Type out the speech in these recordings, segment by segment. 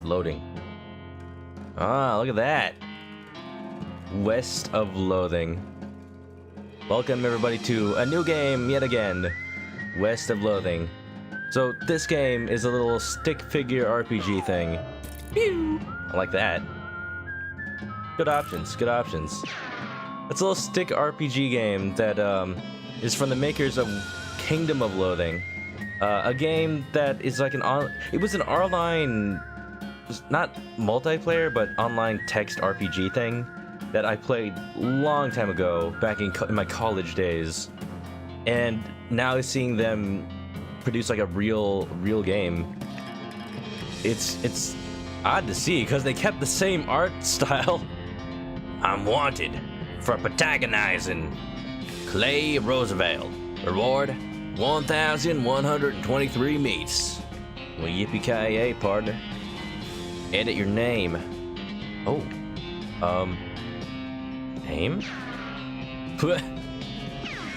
Loading. Ah, look at that. West of Loathing. Welcome everybody to a new game yet again. West of Loathing. So this game is a little stick figure RPG thing. Pew! I like that. Good options, good options. It's a little stick RPG game that is from the makers of Kingdom of Loathing. A game that is like it was an online, not multiplayer, but online text RPG thing that I played a long time ago, back in my college days. And now seeing them produce like a real game, it's odd to see because they kept the same art style. I'm wanted for protagonizing Clay Roosevelt. Reward 1,123 meats. Well, yippee-ki-yay, partner. Edit your name. Oh. Name?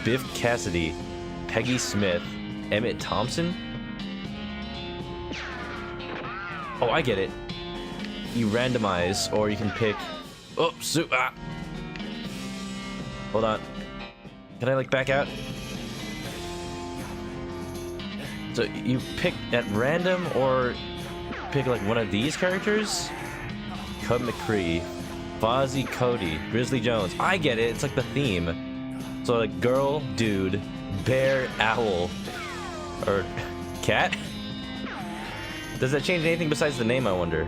Biff Cassidy. Peggy Smith. Emmett Thompson? Oh, I get it. You randomize, or you can pick... Oops, Hold on. Can I, like, back out? So, you pick at random, or pick, like, one of these characters? Cub McCree, Fozzie Cody, Grizzly Jones. I get it, it's like the theme. So, like, girl, dude, bear, owl, or cat? Does that change anything besides the name, I wonder?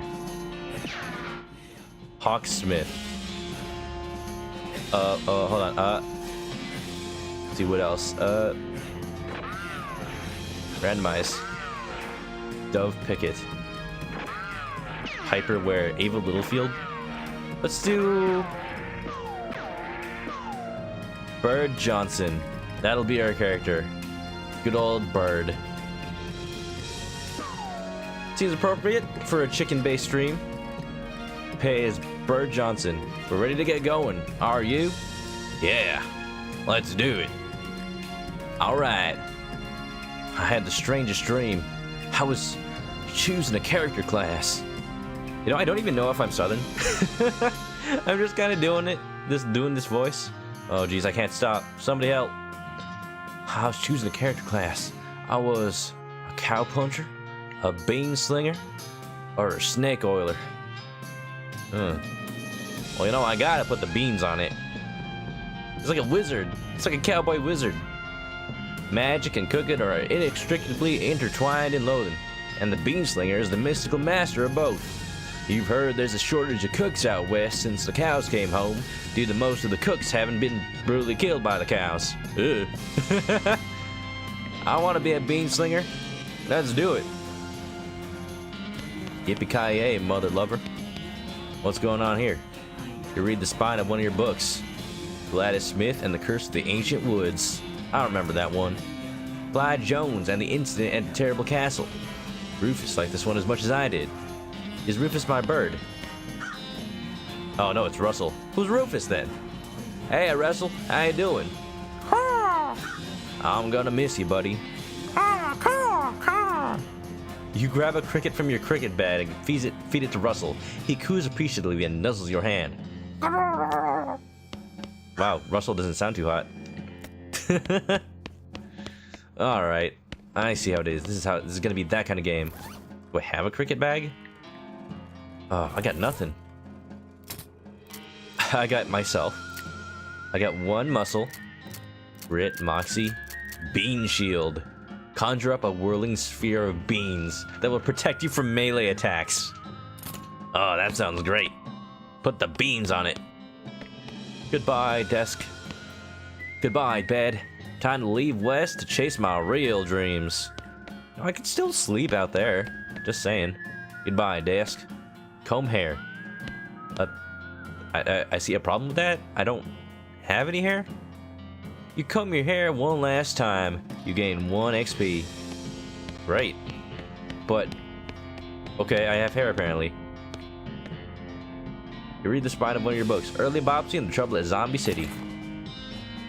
Hawk Smith. Hold on, let's see what else. Randomize. Dove Pickett. Hyperware. Ava Littlefield. Let's do... Bird Johnson. That'll be our character. Good old Bird. Seems appropriate for a chicken-based stream. Pay is Bird Johnson. We're ready to get going. Are you? Yeah. Let's do it. Alright. I had the strangest dream. I was choosing a character class. You know, I don't even know if I'm Southern. I'm just kind of doing it. Doing this voice. Oh, geez, I can't stop. Somebody help. I was choosing a character class. I was a cow puncher, a bean slinger, or a snake oiler. Well, you know, I gotta put the beans on it. It's like a wizard. It's like a cowboy wizard. Magic and cooking are inextricably intertwined in Loathing, and the beanslinger is the mystical master of both. You've heard there's a shortage of cooks out west since the cows came home, due to most of the cooks having been brutally killed by the cows. I want to be a beanslinger. Let's do it. Yippee-ki-yay, mother lover. What's going on here? You read the spine of one of your books. Gladys Smith and the Curse of the Ancient Woods. I remember that one. Clyde Jones and the incident at the Terrible Castle. Rufus liked this one as much as I did. Is Rufus my bird? Oh no, it's Russell. Who's Rufus then? Hey Russell, how you doing? I'm gonna miss you, buddy. You grab a cricket from your cricket bag and feed it to Russell. He coos appreciatively and nuzzles your hand. Wow, Russell doesn't sound too hot. Alright, I see how it is. This is gonna be that kind of game. Do I have a cricket bag? Oh, I got nothing. I got myself. I got one muscle. Grit, Moxie, Bean Shield. Conjure up a whirling sphere of beans that will protect you from melee attacks. Oh, that sounds great. Put the beans on it. Goodbye, desk. Goodbye, bed. Time to leave west to chase my real dreams. I could still sleep out there. Just saying. Goodbye, desk. Comb hair. I see a problem with that. I don't have any hair. You comb your hair one last time, you gain 1 XP. Right. But, okay, I have hair apparently. You read the spine of one of your books. Early Bobsy and the Trouble at Zombie City.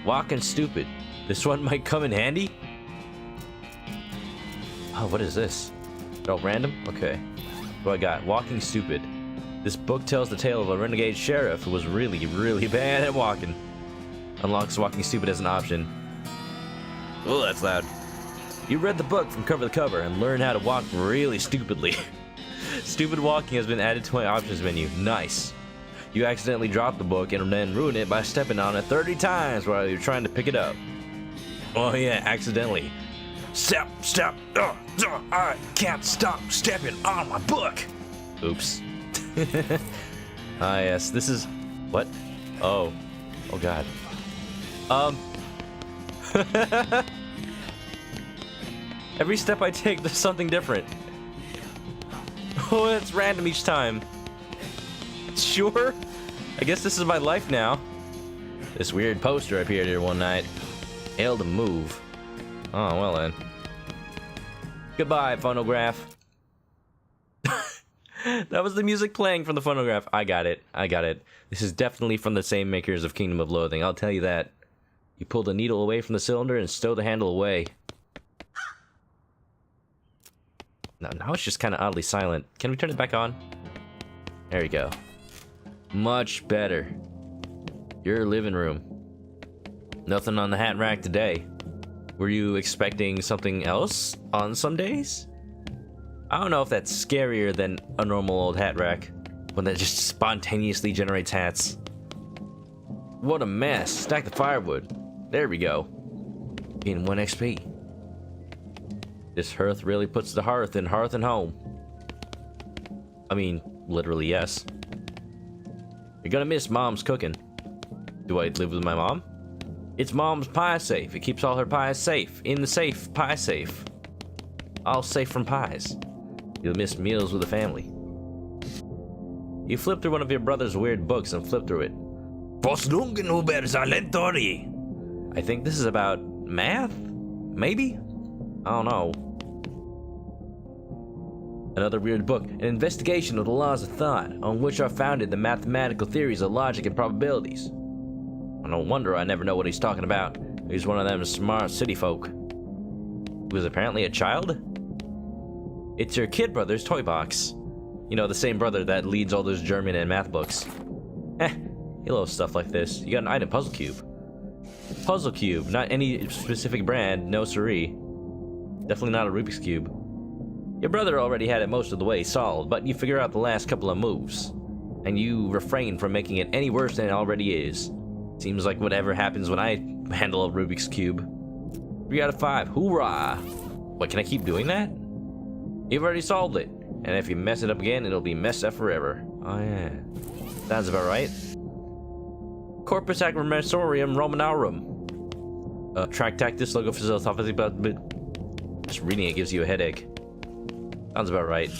Walking stupid. This one might come in handy? Oh, what is this? Oh, random? Okay. What I got? Walking Stupid. This book tells the tale of a renegade sheriff who was really, really bad at walking. Unlocks Walking Stupid as an option. Oh, that's loud. You read the book from cover to cover and learn how to walk really stupidly. Stupid walking has been added to my options menu. Nice. You accidentally dropped the book and then ruined it by stepping on it 30 times while you're trying to pick it up. Oh yeah, accidentally. Step, I can't stop stepping on my book. Oops. Ah yes, this is... What? Oh. Oh god. Every step I take, there's something different. Oh, it's random each time. Sure? I guess this is my life now. This weird poster appeared here one night. Failed to move. Oh, well then. Goodbye, phonograph. That was the music playing from the phonograph. I got it. This is definitely from the same makers of Kingdom of Loathing, I'll tell you that. You pull the needle away from the cylinder and stow the handle away. Now it's just kind of oddly silent. Can we turn it back on? There we go. Much better. Your living room. Nothing on the hat rack today. Were you expecting something else on some days? I don't know if that's scarier than a normal old hat rack, one that just spontaneously generates hats. What a mess. Stack the firewood. There we go. In 1 XP. This hearth really puts the hearth in hearth and home. I mean, literally, yes. You're gonna miss Mom's cooking. Do I live with my mom? It's Mom's pie safe. It keeps all her pies safe. In the safe, pie safe. All safe from pies. You'll miss meals with the family. You flip through one of your brother's weird books and flip through it. I think this is about math? Maybe? I don't know. Another weird book, an investigation of the laws of thought, on which are founded the mathematical theories of logic and probabilities. No wonder I never know what he's talking about. He's one of them smart city folk. He was apparently a child? It's your kid brother's toy box. You know, the same brother that leads all those German and math books. He loves stuff like this. You got an item puzzle cube. Puzzle cube, not any specific brand, no siree. Definitely not a Rubik's Cube. Your brother already had it most of the way solved, but you figure out the last couple of moves. And you refrain from making it any worse than it already is. Seems like whatever happens when I handle a Rubik's Cube. 3 out of 5, hoorah! What, can I keep doing that? You've already solved it. And if you mess it up again, it'll be messed up forever. Oh yeah. Sounds about right. Corpus Agrimensorium Romanorum. Tractactus logo but just reading it gives you a headache. Sounds about right.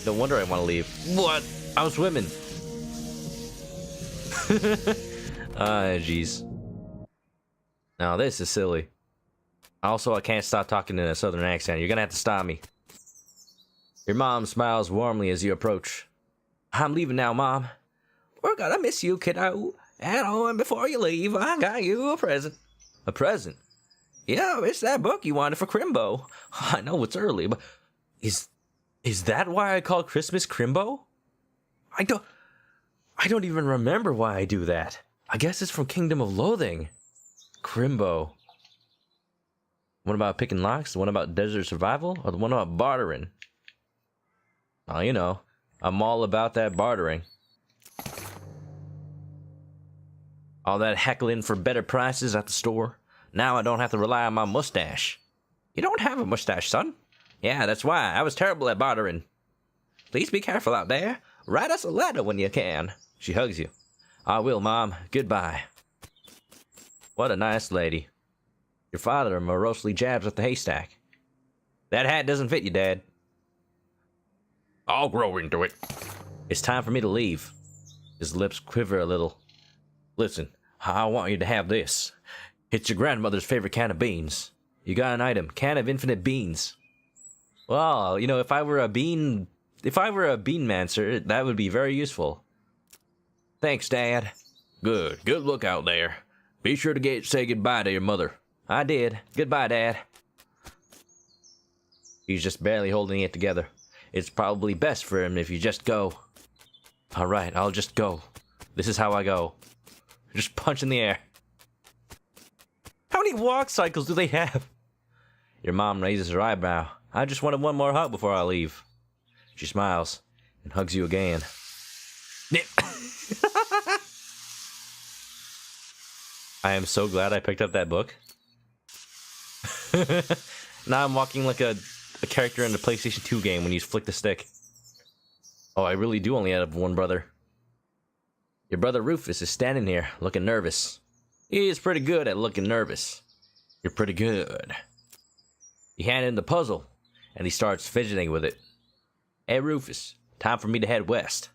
No wonder I want to leave. What? I'm swimming. Ah, jeez. Now this is silly. Also, I can't stop talking in a southern accent. You're gonna have to stop me. Your mom smiles warmly as you approach. I'm leaving now, Mom. We're gonna miss you, kiddo. And before you leave, I got you a present. A present? Yeah, it's that book you wanted for Crimbo. I know it's early, but is that why I call Christmas Crimbo? I don't even remember why I do that. I guess it's from Kingdom of Loathing. Crimbo. One about picking locks, the one about desert survival, or the one about bartering? Oh, you know, I'm all about that bartering. All that heckling for better prices at the store. Now I don't have to rely on my mustache. You don't have a mustache, son. Yeah, that's why. I was terrible at bartering. Please be careful out there. Write us a letter when you can. She hugs you. I will, Mom. Goodbye. What a nice lady. Your father morosely jabs at the haystack. That hat doesn't fit you, Dad. I'll grow into it. It's time for me to leave. His lips quiver a little. Listen, I want you to have this. It's your grandmother's favorite can of beans. You got an item, can of infinite beans. Well, you know, if I were a beanmancer, that would be very useful. Thanks, Dad. Good luck out there. Be sure to say goodbye to your mother. I did. Goodbye, Dad. He's just barely holding it together. it's probably best for him if you just go. Alright, I'll just go. This is how I go. Just punch in the air. How many walk cycles do they have? Your mom raises her eyebrow. I just wanted one more hug before I leave. She smiles and hugs you again. I am so glad I picked up that book. Now I'm walking like a character in a PlayStation 2 game when you flick the stick. Oh, I really do only have one brother. Your brother Rufus is standing here, looking nervous. He is pretty good at looking nervous. You're pretty good. You hand him the puzzle, and he starts fidgeting with it. Hey, Rufus, time for me to head west.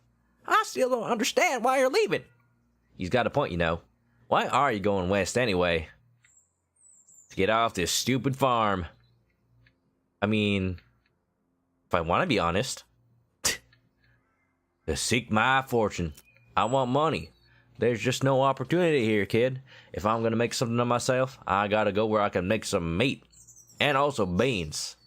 I still don't understand why you're leaving. He's got a point, you know. Why are you going west anyway? To get off this stupid farm. I mean, if I want to be honest. To seek my fortune. I want money. There's just no opportunity here, kid. If I'm gonna make something of myself, I gotta go where I can make some meat. And also beans.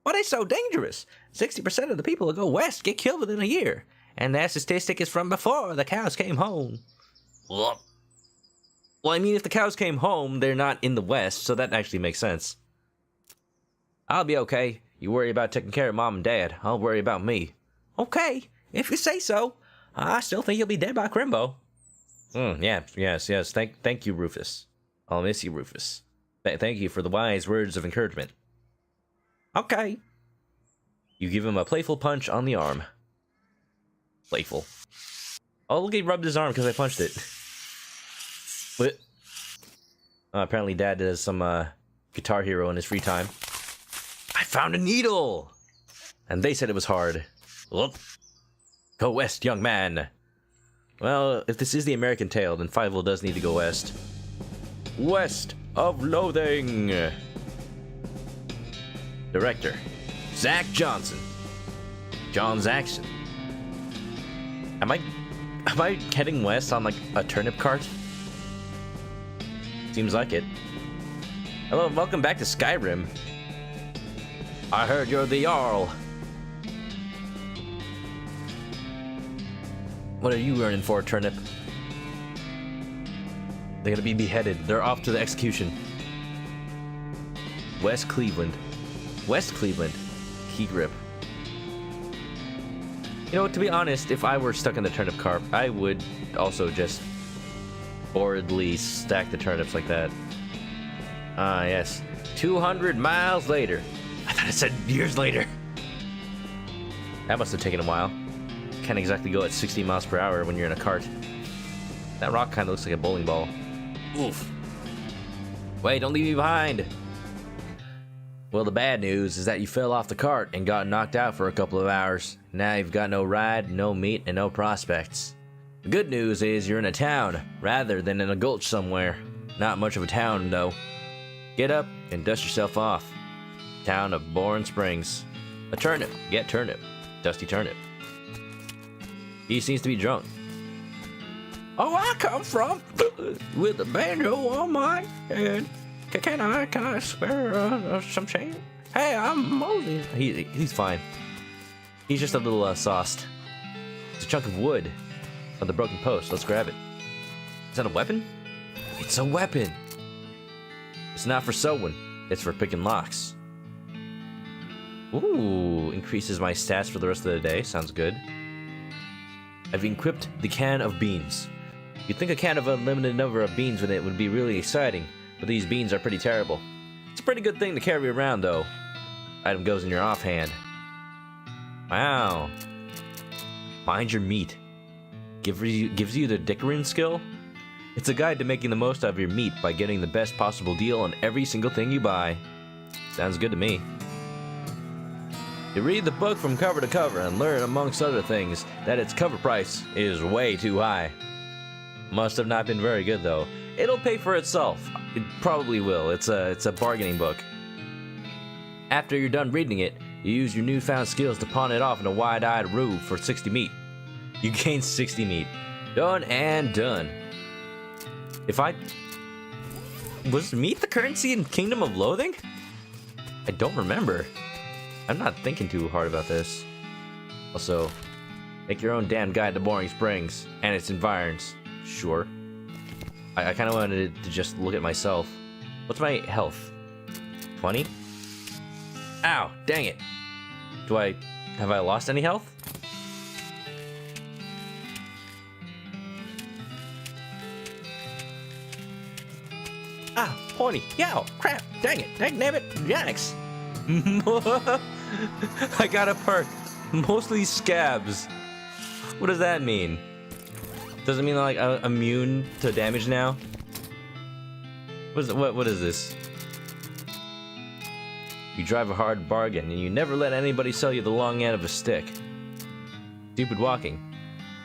What is so dangerous? 60% of the people who go west get killed within a year. And that statistic is from before the cows came home. Well, I mean, if the cows came home, they're not in the west, so that actually makes sense. I'll be okay. You worry about taking care of mom and dad. I'll worry about me. Okay, if you say so. I still think you'll be dead by Crimbo. Yes. Thank you, Rufus. I'll miss you, Rufus. Thank you for the wise words of encouragement. Okay. You give him a playful punch on the arm. Playful. Oh, look, he rubbed his arm because I punched it. What? Apparently Dad does some Guitar Hero in his free time. I found a needle! And they said it was hard. Whoop. Go west, young man. Well, if this is the American tale, then Fievel does need to go west. West of Loathing. Director, Zach Johnson. John Zaxton. Am I heading west on like a turnip cart? Seems like it. Hello and welcome back to Skyrim. I heard you're the Jarl. What are you earning for, turnip? They're gonna be beheaded. They're off to the execution. West Cleveland. West Cleveland. Key grip. You know, to be honest, if I were stuck in the turnip cart, I would also just boredly stack the turnips like that. Ah, yes. 200 miles later. I thought it said years later. That must have taken a while. Can't exactly go at 60 miles per hour when you're in a cart. That rock kind of looks like a bowling ball. Oof. Wait, don't leave me behind. Well, the bad news is that you fell off the cart and got knocked out for a couple of hours. Now you've got no ride, no meat, and no prospects. The good news is you're in a town, rather than in a gulch somewhere. Not much of a town, though. Get up and dust yourself off. Town of Bourne Springs. A turnip. Get turnip. Dusty turnip. He seems to be drunk. Oh, I come from with a banjo on my head. Can I spare some change? Hey, I'm Moses. He's fine. He's just a little sauced. It's a chunk of wood on the broken post. Let's grab it. Is that a weapon? It's a weapon. It's not for sewing. It's for picking locks. Ooh, increases my stats for the rest of the day. Sounds good. I've equipped the can of beans. You'd think a can of unlimited number of beans with it would be really exciting, but these beans are pretty terrible. It's a pretty good thing to carry around, though. Item goes in your offhand. Wow. Find your meat. Gives you the Dickering skill? It's a guide to making the most out of your meat by getting the best possible deal on every single thing you buy. Sounds good to me. You read the book from cover to cover and learn, amongst other things, that its cover price is way too high. Must have not been very good, though. It'll pay for itself. It probably will. It's a bargaining book. After you're done reading it, you use your newfound skills to pawn it off in a wide-eyed rube for 60 meat. You gain 60 meat. Done and done. Was meat the currency in Kingdom of Loathing? I don't remember. I'm not thinking too hard about this. Also, make your own damn guide to Boring Springs and its environs. Sure. I kind of wanted to just look at myself. What's my health? 20? Ow, dang it. Have I lost any health? Ah, pointy. Yow, crap, dang it, nabbit, yikes. I got a perk. Mostly scabs. What does that mean? Does it mean like I'm immune to damage now? What is this? You drive a hard bargain and you never let anybody sell you the long end of a stick. Stupid walking.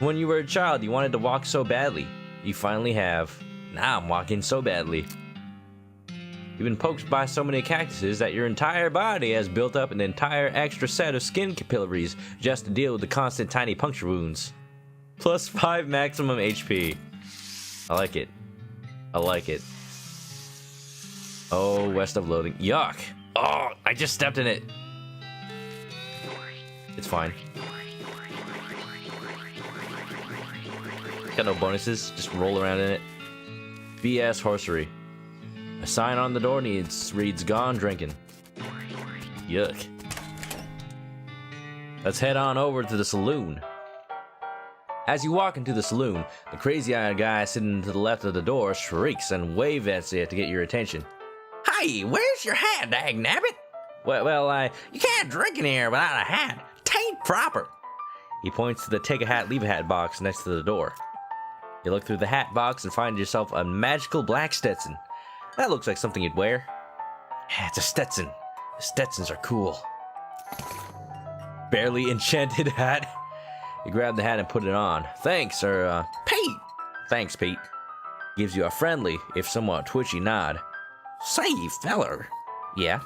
When you were a child, you wanted to walk so badly. You finally have. Now I'm walking so badly. You've been poked by so many cactuses that your entire body has built up an entire extra set of skin capillaries just to deal with the constant tiny puncture wounds. Plus 5 maximum HP. I like it. I like it. Oh, west of Loathing. Yuck! Oh, I just stepped in it. It's fine. Got no bonuses, just roll around in it. BS horsery. A sign on the door reads "Gone Drinking." Yuck. Let's head on over to the saloon. As you walk into the saloon, the crazy-eyed guy sitting to the left of the door shrieks and waves at you to get your attention. Hey, where's your hat, dagnabbit? Well, you can't drink in here without a hat. Tain't proper. He points to the take a hat, leave a hat box next to the door. You look through the hat box and find yourself a magical black Stetson. That looks like something you'd wear. Yeah, it's a Stetson. Stetsons are cool. Barely enchanted hat. You grab the hat and put it on. Thanks, Pete! Thanks, Pete. Gives you a friendly, if somewhat twitchy nod. Say, feller. Yeah?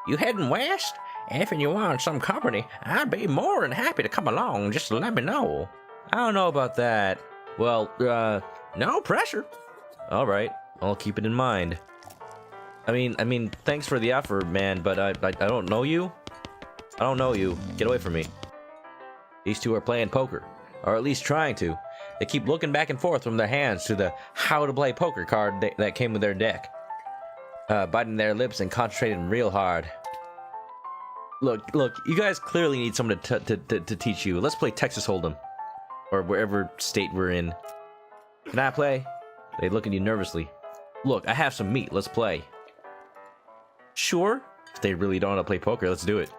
You heading west? If you want some company, I'd be more than happy to come along. Just let me know. I don't know about that. Well, no pressure. All right, I'll keep it in mind. I mean, thanks for the offer, man, but I don't know you. I don't know you. Get away from me. These two are playing poker, or at least trying to. They keep looking back and forth from their hands to the how to play poker card that came with their deck. Biting their lips and concentrating real hard. Look, you guys clearly need someone to teach you. Let's play Texas Hold'em. Or wherever state we're in. Can I play? They look at you nervously. Look, I have some meat. Let's play. Sure. If they really don't want to play poker, let's do it.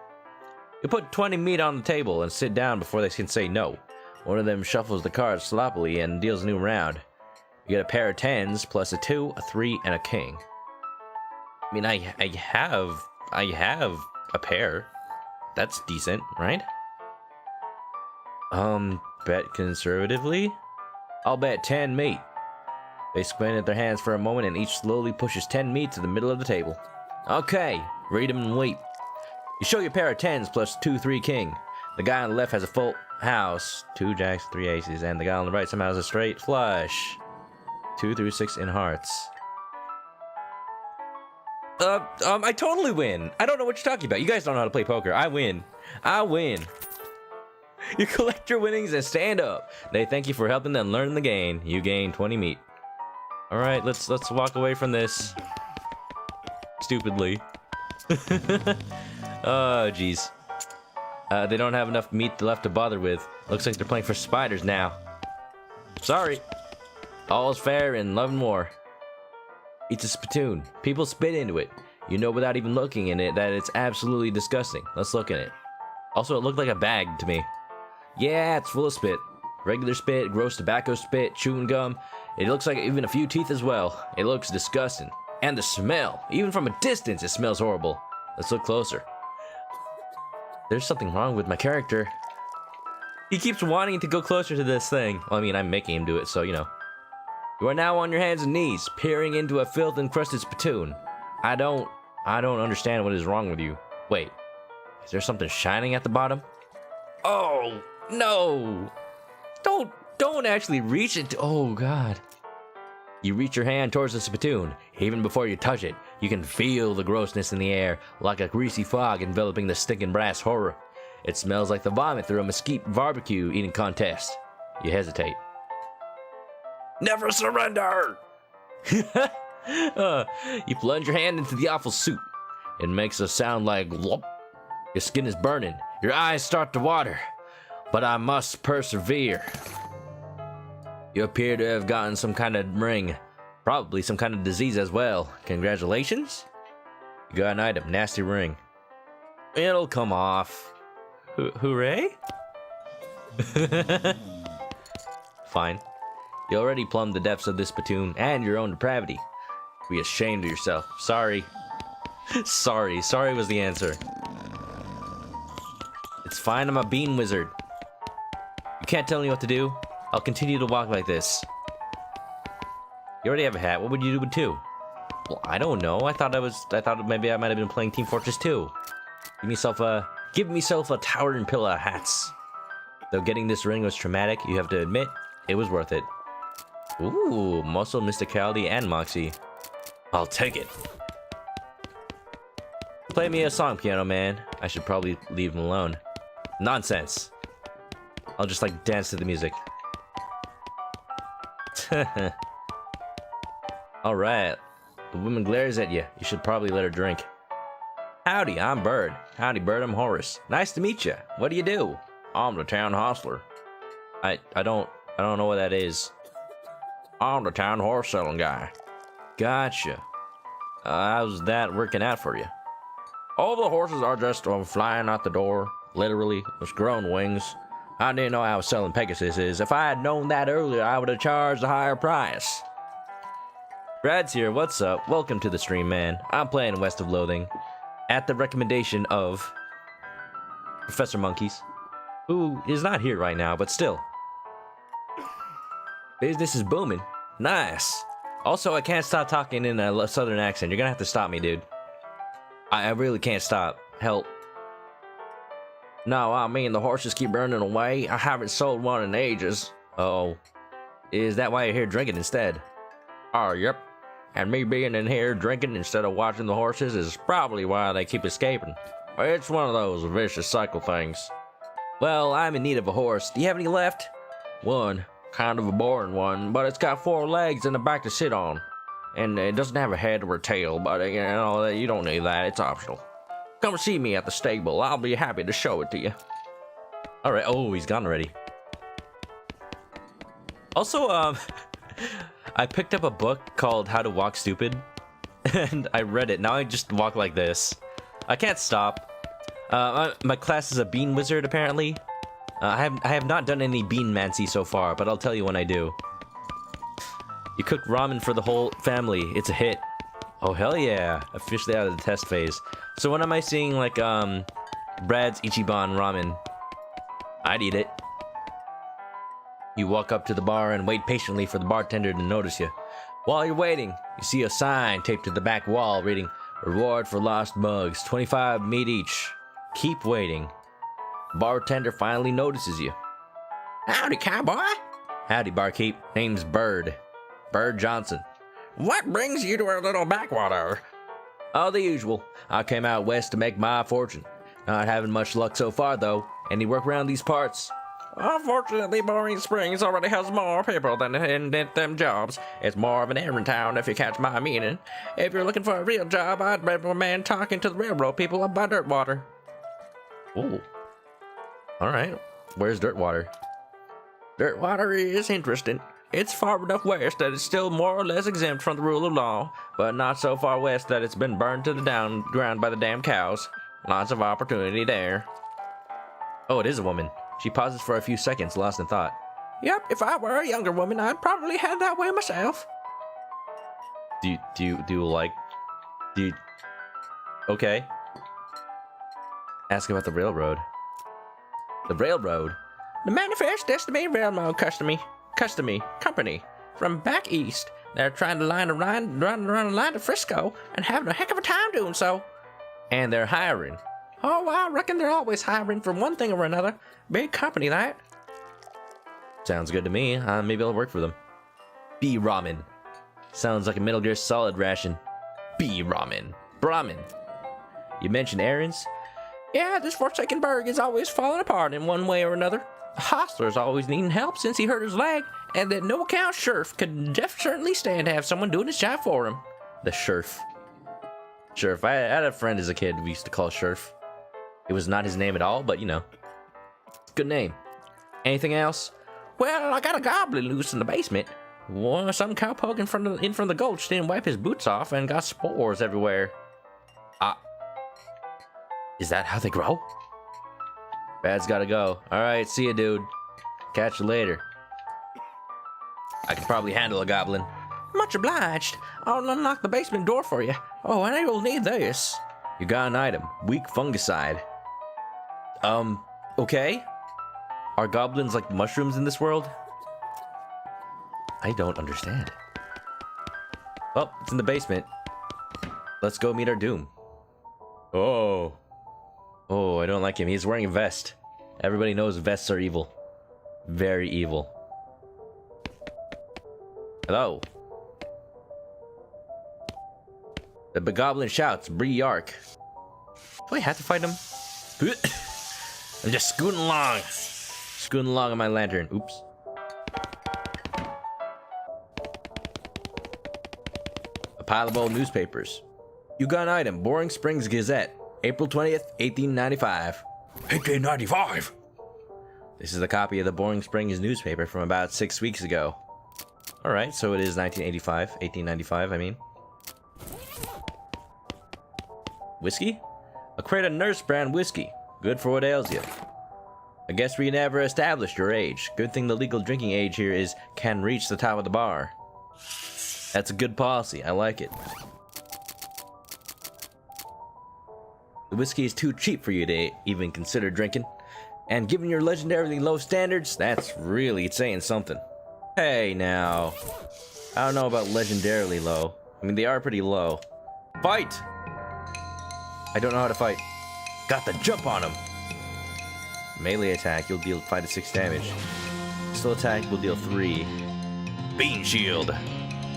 You put 20 meat on the table and sit down before they can say no. One of them shuffles the cards sloppily and deals a new round. You get a pair of 10s plus a 2, a 3, and a king. I mean, I have a pair. That's decent, right? Bet conservatively? I'll bet 10 meat. They squint at their hands for a moment and each slowly pushes 10 meat to the middle of the table. Okay, read them and weep. You show your pair of 10s plus 2, 3 king. The guy on the left has a full house, 2 jacks, 3 aces, and the guy on the right somehow has a straight flush. 2 through 6 in hearts. I totally win. I don't know what you're talking about. You guys don't know how to play poker. I win. I win. You collect your winnings and stand up. They thank you for helping them learn the game. You gain 20 meat. All right, let's walk away from this. Stupidly. Oh, jeez. They don't have enough meat left to bother with. Looks like they're playing for spiders now. Sorry. All's fair in love and war. It's a spittoon. People spit into it. You know without even looking in it that it's absolutely disgusting. Let's look in it. Also, it looked like a bag to me. Yeah, it's full of spit. Regular spit, gross tobacco spit, chewing gum. It looks like even a few teeth as well. It looks disgusting. And the smell. Even from a distance, it smells horrible. Let's look closer. There's something wrong with my character. He keeps wanting to go closer to this thing. Well, I mean, I'm making him do it, so, you know. You are now on your hands and knees, peering into a filth-encrusted spittoon. I don't understand what is wrong with you. Wait, is there something shining at the bottom? Oh, no! Don't actually reach it. Oh, God. You reach your hand towards the spittoon. Even before you touch it, you can feel the grossness in the air, like a greasy fog enveloping the stinking brass horror. It smells like the vomit through a mesquite barbecue eating contest. You hesitate. Never surrender! You plunge your hand into the awful soup. It makes a sound like glop. Your skin is burning. Your eyes start to water. But I must persevere. You appear to have gotten some kind of ring. Probably some kind of disease as well. Congratulations? You got an item. Nasty ring. It'll come off. Hooray? Fine. You already plumbed the depths of this platoon and your own depravity. Be ashamed of yourself. Sorry. Sorry was the answer. It's fine, I'm a bean wizard. You can't tell me what to do. I'll continue to walk like this. You already have a hat. What would you do with two? Well, I don't know. I thought maybe I might have been playing Team Fortress 2. Give myself a towering pillar of hats. Though getting this ring was traumatic, you have to admit, it was worth it. Ooh, muscle, mysticality, and moxie. I'll take it. Play me a song, Piano Man. I should probably leave him alone. Nonsense. I'll just like dance to the music. Alright. The woman glares at you. You should probably let her drink. Howdy, I'm Bird. Howdy, Bird, I'm Horace. Nice to meet you. What do you do? I'm the town hostler. I don't know what that is. I'm the town horse selling guy. Gotcha. How's that working out for you? All the horses are just flying out the door, literally, with grown wings. I didn't know how selling Pegasuses. If I had known that earlier, I would have charged a higher price. Brad's here, what's up? Welcome to the stream, man. I'm playing West of Loathing, at the recommendation of Professor Monkeys, who is not here right now, but still. Business is booming. Nice. Also, I can't stop talking in a southern accent. You're gonna have to stop me, dude. I really can't stop. Help. No, I mean, the horses keep running away. I haven't sold one in ages. Uh-oh. Is that why you're here drinking instead? Oh, yep. And me being in here drinking instead of watching the horses is probably why they keep escaping. It's one of those vicious cycle things. Well, I'm in need of a horse. Do you have any left? One. Kind of a boring one, but it's got 4 legs and a back to sit on. And it doesn't have a head or a tail, but you know, you don't need that. It's optional. Come see me at the stable. I'll be happy to show it to you. Alright. Oh, he's gone already. Also, I picked up a book called How to Walk Stupid, and I read it. Now I just walk like this. I can't stop. My class is a bean wizard, apparently. I have not done any bean mancy so far, but I'll tell you when I do. You cook ramen for the whole family. It's a hit. Oh, hell yeah. Officially out of the test phase. So when am I seeing, like, Brad's Ichiban ramen? I'd eat it. You walk up to the bar and wait patiently for the bartender to notice you. While you're waiting, you see a sign taped to the back wall reading, Reward for lost mugs, 25 meat each. Keep waiting. Bartender finally notices you. Howdy, cowboy. Howdy, barkeep. Name's Bird. Bird Johnson. What brings you to our little backwater? Oh, the usual. I came out west to make my fortune. Not having much luck so far, though. Any work around these parts? Unfortunately, Boring Springs already has more people than in them jobs. It's more of an errand town, if you catch my meaning. If you're looking for a real job, I'd recommend talking to the railroad people about Dirtwater. Ooh. Alright. Where's Dirtwater? Dirtwater is interesting. It's far enough west that it's still more or less exempt from the rule of law, but not so far west that it's been burned to the ground by the damn cows. Lots of opportunity there. Oh, it is a woman. She pauses for a few seconds, lost in thought. Yep, if I were a younger woman, I'd probably head that way myself. Okay. Ask about the railroad. The railroad? The Manifest Destiny Railroad Company. From back east. They're trying to run a line to Frisco and having a heck of a time doing so. And they're hiring. Oh, I reckon they're always hiring for one thing or another. Big company, that. Sounds good to me. Maybe I'll work for them. B ramen. Sounds like a Metal Gear Solid ration. B ramen. Brahmin. You mentioned errands? Yeah, this Forsaken Berg is always falling apart in one way or another. Hostler's always needing help since he hurt his leg, and that no account sheriff could certainly stand to have someone doing his job for him. The sheriff. Sheriff. I had a friend as a kid we used to call sheriff. It was not his name at all, but you know. Good name. Anything else? Well, I got a goblin loose in the basement. Well, some cowpoke in front of the gulch didn't wipe his boots off and got spores everywhere. Is that how they grow? Bad's gotta go. Alright, see ya, dude. Catch you later. I can probably handle a goblin. Much obliged. I'll unlock the basement door for you. Oh, and I will need this. You got an item. Weak fungicide. Okay. Are goblins like mushrooms in this world? I don't understand. Oh, it's in the basement. Let's go meet our doom. Oh. Oh, I don't like him. He's wearing a vest. Everybody knows vests are evil. Very evil. Hello. The Bogoblin shouts, Bree Yark. Do I have to fight him? I'm just scooting along. Scooting along on my lantern. Oops. A pile of old newspapers. You got an item. Boring Springs Gazette. April 20th, 1895. 1895? This is a copy of the Boring Springs newspaper from about 6 weeks ago. Alright, so it is 1985. 1895, I mean. Whiskey? A crate of Nurse brand whiskey. Good for what ails you. I guess we never established your age. Good thing the legal drinking age here is can reach the top of the bar. That's a good policy. I like it. The whiskey is too cheap for you to even consider drinking. And given your legendarily low standards, that's really saying something. Hey now. I don't know about legendarily low. I mean, they are pretty low. Fight! I don't know how to fight. Got the jump on him! Melee attack, you'll deal 5 to 6 damage. Pistol attack will deal 3. Bean shield!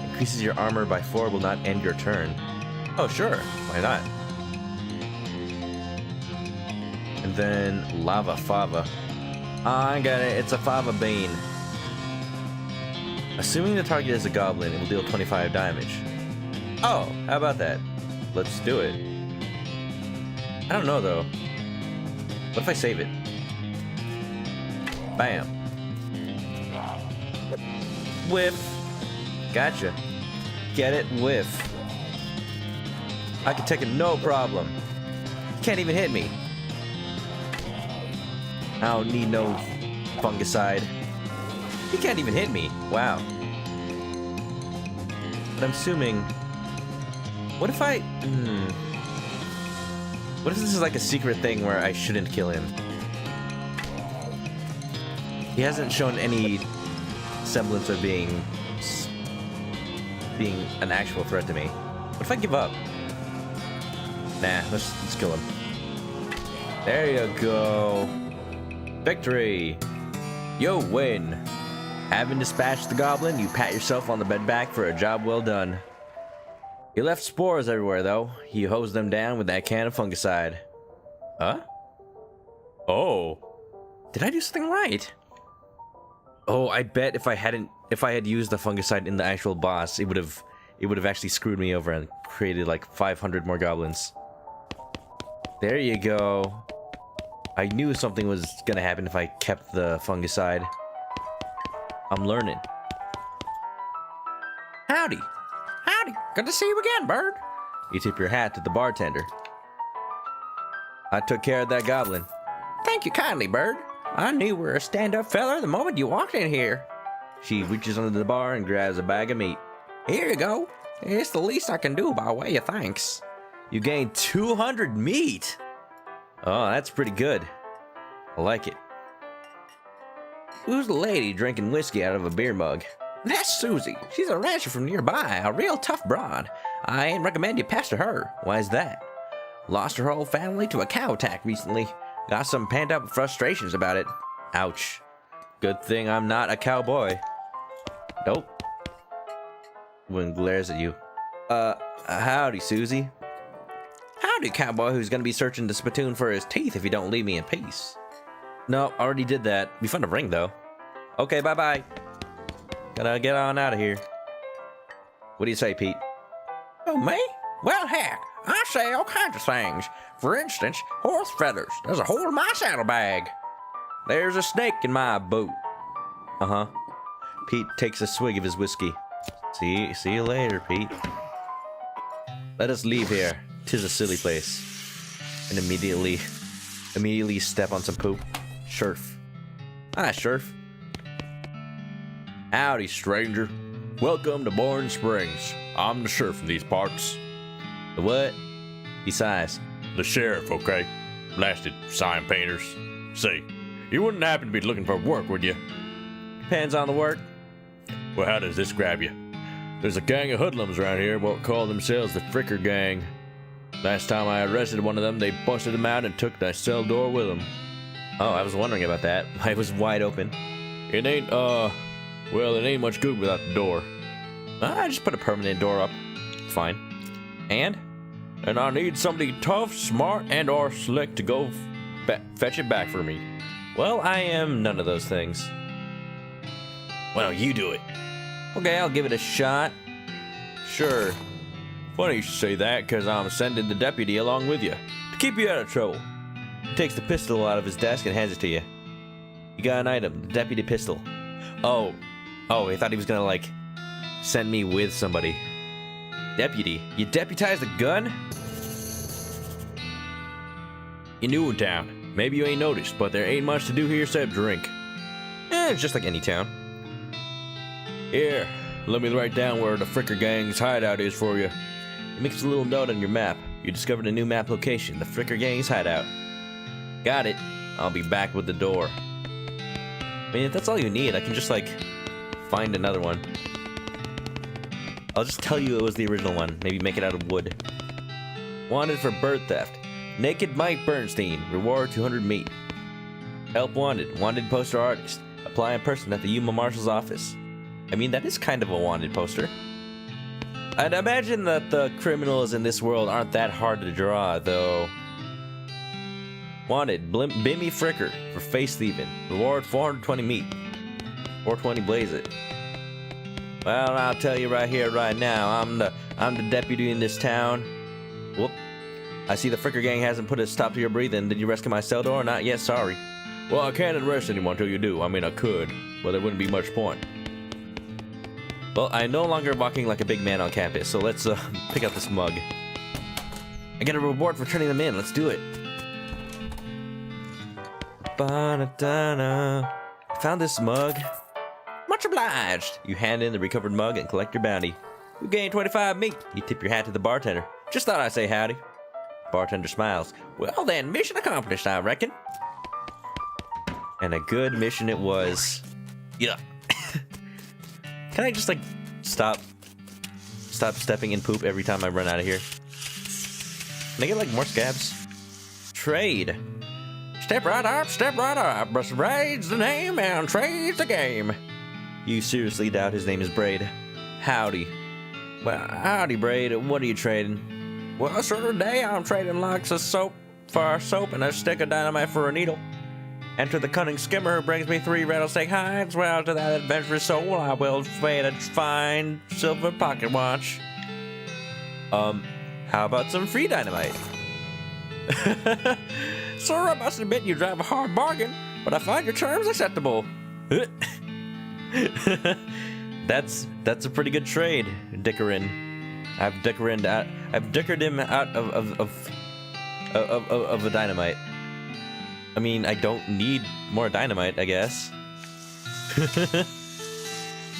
Increases your armor by 4, will not end your turn. Oh sure, why not? And then lava fava. I got it, it's a fava bean. Assuming the target is a goblin, it will deal 25 damage. Oh, how about that? Let's do it. I don't know though. What if I save it? Bam. Whiff. Gotcha. Get it? Whiff. I can take it no problem. Can't even hit me. I don't need no fungicide. He can't even hit me. Wow. But I'm assuming... What if I... What if this is like a secret thing where I shouldn't kill him? He hasn't shown any semblance of being an actual threat to me. What if I give up? Nah, let's kill him. There you go. Victory! You win! Having dispatched the goblin, you pat yourself on the bed back for a job well done. You left spores everywhere, though. You hosed them down with that can of fungicide. Huh? Oh. Did I do something right? Oh, I bet if I had used the fungicide in the actual boss, it would have actually screwed me over and created like 500 more goblins. There you go. I knew something was gonna happen if I kept the fungicide. I'm learning. Howdy. Howdy. Good to see you again, Bird. You tip your hat to the bartender. I took care of that goblin. Thank you kindly, Bird. I knew you were a stand-up feller the moment you walked in here. She reaches under the bar and grabs a bag of meat. Here you go. It's the least I can do by way of thanks. You gained 200 meat. Oh, that's pretty good. I like it. Who's the lady drinking whiskey out of a beer mug? That's Susie. She's a rancher from nearby, a real tough broad. I ain't recommend you pass to her. Why's that? Lost her whole family to a cow attack recently. Got some pent-up frustrations about it. Ouch. Good thing I'm not a cowboy. Nope. When glares at you. Howdy, Susie. Howdy, howdy, cowboy who's gonna be searching the spittoon for his teeth if you don't leave me in peace. No, already did that. Be fun to ring, though. Okay, bye-bye. Gotta get on out of here. What do you say, Pete? Oh, me? Well, heck, I say all kinds of things. For instance, horse feathers. There's a hole in my saddlebag. There's a snake in my boot. Uh-huh. Pete takes a swig of his whiskey. See you later, Pete. Let us leave here. 'Tis a silly place. And immediately step on some poop. Sheriff. Hi, Sheriff. Howdy, stranger. Welcome to Bourne Springs. I'm the sheriff in these parts. The what? He sighs. The sheriff, okay? Blasted sign painters. Say, you wouldn't happen to be looking for work, would you? Depends on the work. Well, how does this grab you? There's a gang of hoodlums around here what call themselves the Fricker Gang. Last time I arrested one of them, they busted him out and took the cell door with them. Oh, I was wondering about that. It was wide open. It ain't, well, it ain't much good without the door. I just put a permanent door up. Fine. And I need somebody tough, smart, and or slick to go fetch it back for me. Well, I am none of those things. Why don't you do it? Okay, I'll give it a shot. Sure. Funny you should say that, because I'm sending the deputy along with you to keep you out of trouble. He takes the pistol out of his desk and hands it to you. You got an item, the deputy pistol. Oh, I thought he was gonna, like, send me with somebody. Deputy? You deputized a gun? You new in town. Maybe you ain't noticed, but there ain't much to do here except drink. It's just like any town. Here, let me write down where the Fricker Gang's hideout is for you. It makes a little note on your map. You discovered a new map location, the Fricker Gang's hideout. Got it. I'll be back with the door. I mean, if that's all you need, I can just, like, find another one. I'll just tell you it was the original one. Maybe make it out of wood. Wanted for bird theft. Naked Mike Bernstein. Reward 200 meat. Help wanted. Wanted poster artist. Apply in person at the Yuma Marshal's office. I mean, that is kind of a wanted poster. I'd imagine that the criminals in this world aren't that hard to draw, though. Wanted, Bimmy Fricker for face thieving. Reward 420 meat. 420 blaze it. Well, I'll tell you right here, right now, I'm the deputy in this town. Whoop. I see the Fricker Gang hasn't put a stop to your breathing. Did you rescue my cell door? Not yet, sorry. Well, I can't arrest anyone until you do. I mean, I could, but there wouldn't be much point. Well, I'm no longer walking like a big man on campus, so let's pick up this mug. I get a reward for turning them in. Let's do it. Ba-da-da-da. Found this mug. Much obliged. You hand in the recovered mug and collect your bounty. You gain 25 meat. You tip your hat to the bartender. Just thought I'd say howdy. Bartender smiles. Well then, mission accomplished, I reckon. And a good mission it was. Yeah. Can I just, like, stop stepping in poop every time I run out of here? Can I get, like, more scabs? Trade. Step right up, Braid's the name and trade's the game. You seriously doubt his name is Braid? Howdy. Well, howdy, Braid. What are you trading? Well, sir, today I'm trading lots of soap for soap and a stick of dynamite for a needle. Enter the cunning skimmer who brings me 3 rattlesnake hides. Well, to that adventurous soul I will fade a fine silver pocket watch. How about some free dynamite? Sir, I must admit you drive a hard bargain, but I find your terms acceptable. That's a pretty good trade, Dickerin. I've dickered him out of a dynamite. I mean, I don't need more dynamite, I guess.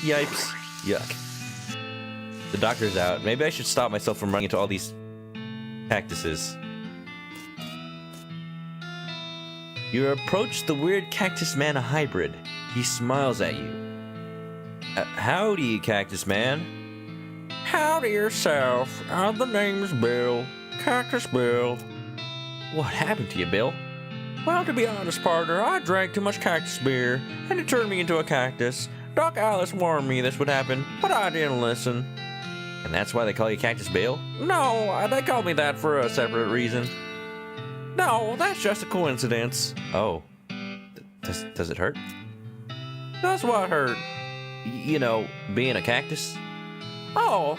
Yipes. Yuck. The doctor's out. Maybe I should stop myself from running into all these cactuses. You approach the weird cactus man, a hybrid. He smiles at you. Howdy, cactus man. Howdy yourself. The name's Bill. Cactus Bill. What happened to you, Bill? Well, to be honest, partner, I drank too much cactus beer, and it turned me into a cactus. Doc Alice warned me this would happen, but I didn't listen. And that's why they call you Cactus Bill? No, they call me that for a separate reason. No, that's just a coincidence. Oh. Does it hurt? Does what hurt? You know, being a cactus? Oh,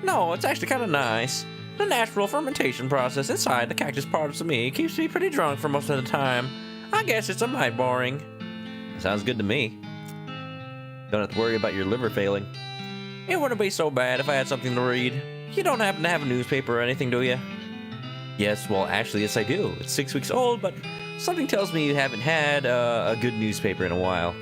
no, it's actually kind of nice. The natural fermentation process inside the cactus parts of me keeps me pretty drunk for most of the time. I guess it's a mite boring. Sounds good to me. Don't have to worry about your liver failing. It wouldn't be so bad if I had something to read. You don't happen to have a newspaper or anything, do you? Yes, well, actually, yes, I do. It's 6 weeks old, but something tells me you haven't had a good newspaper in a while.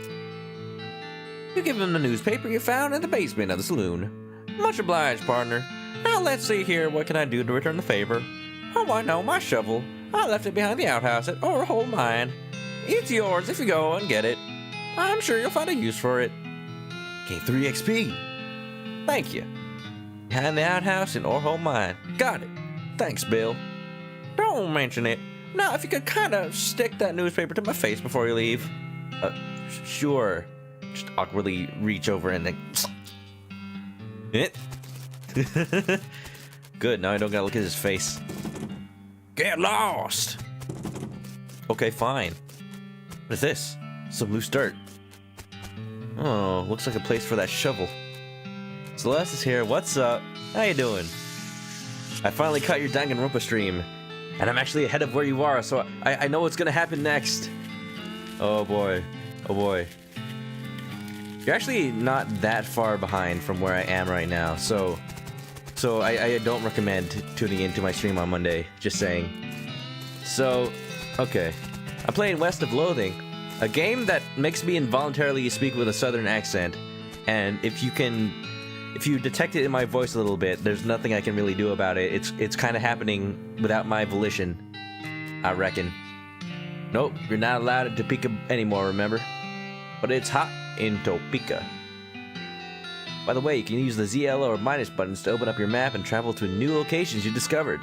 You give him the newspaper you found in the basement of the saloon. Much obliged, partner. Now let's see here, what can I do to return the favor? Oh, I know, my shovel. I left it behind the outhouse at Overhold Mine. It's yours if you go and get it. I'm sure you'll find a use for it. Okay, 3 XP. Thank you. Behind the outhouse in Orhold Mine. Got it. Thanks, Bill. Don't mention it. Now, if you could kind of stick that newspaper to my face before you leave. Sure. Just awkwardly reach over and then... Good, now I don't gotta look at his face. Get lost! Okay, fine. What is this? Some loose dirt. Oh, looks like a place for that shovel. Celeste is here. What's up? How you doing? I finally caught your Danganronpa stream, and I'm actually ahead of where you are, so I know what's gonna happen next. Oh boy. Oh boy. You're actually not that far behind from where I am right now, so I don't recommend tuning into my stream on Monday, just saying. So, okay. I'm playing West of Loathing, a game that makes me involuntarily speak with a southern accent, and if you detect it in my voice a little bit, there's nothing I can really do about it. It's kind of happening without my volition, I reckon. Nope, you're not allowed in Topeka anymore, remember? But it's hot in Topeka. By the way, you can use the ZL or minus buttons to open up your map and travel to new locations you discovered.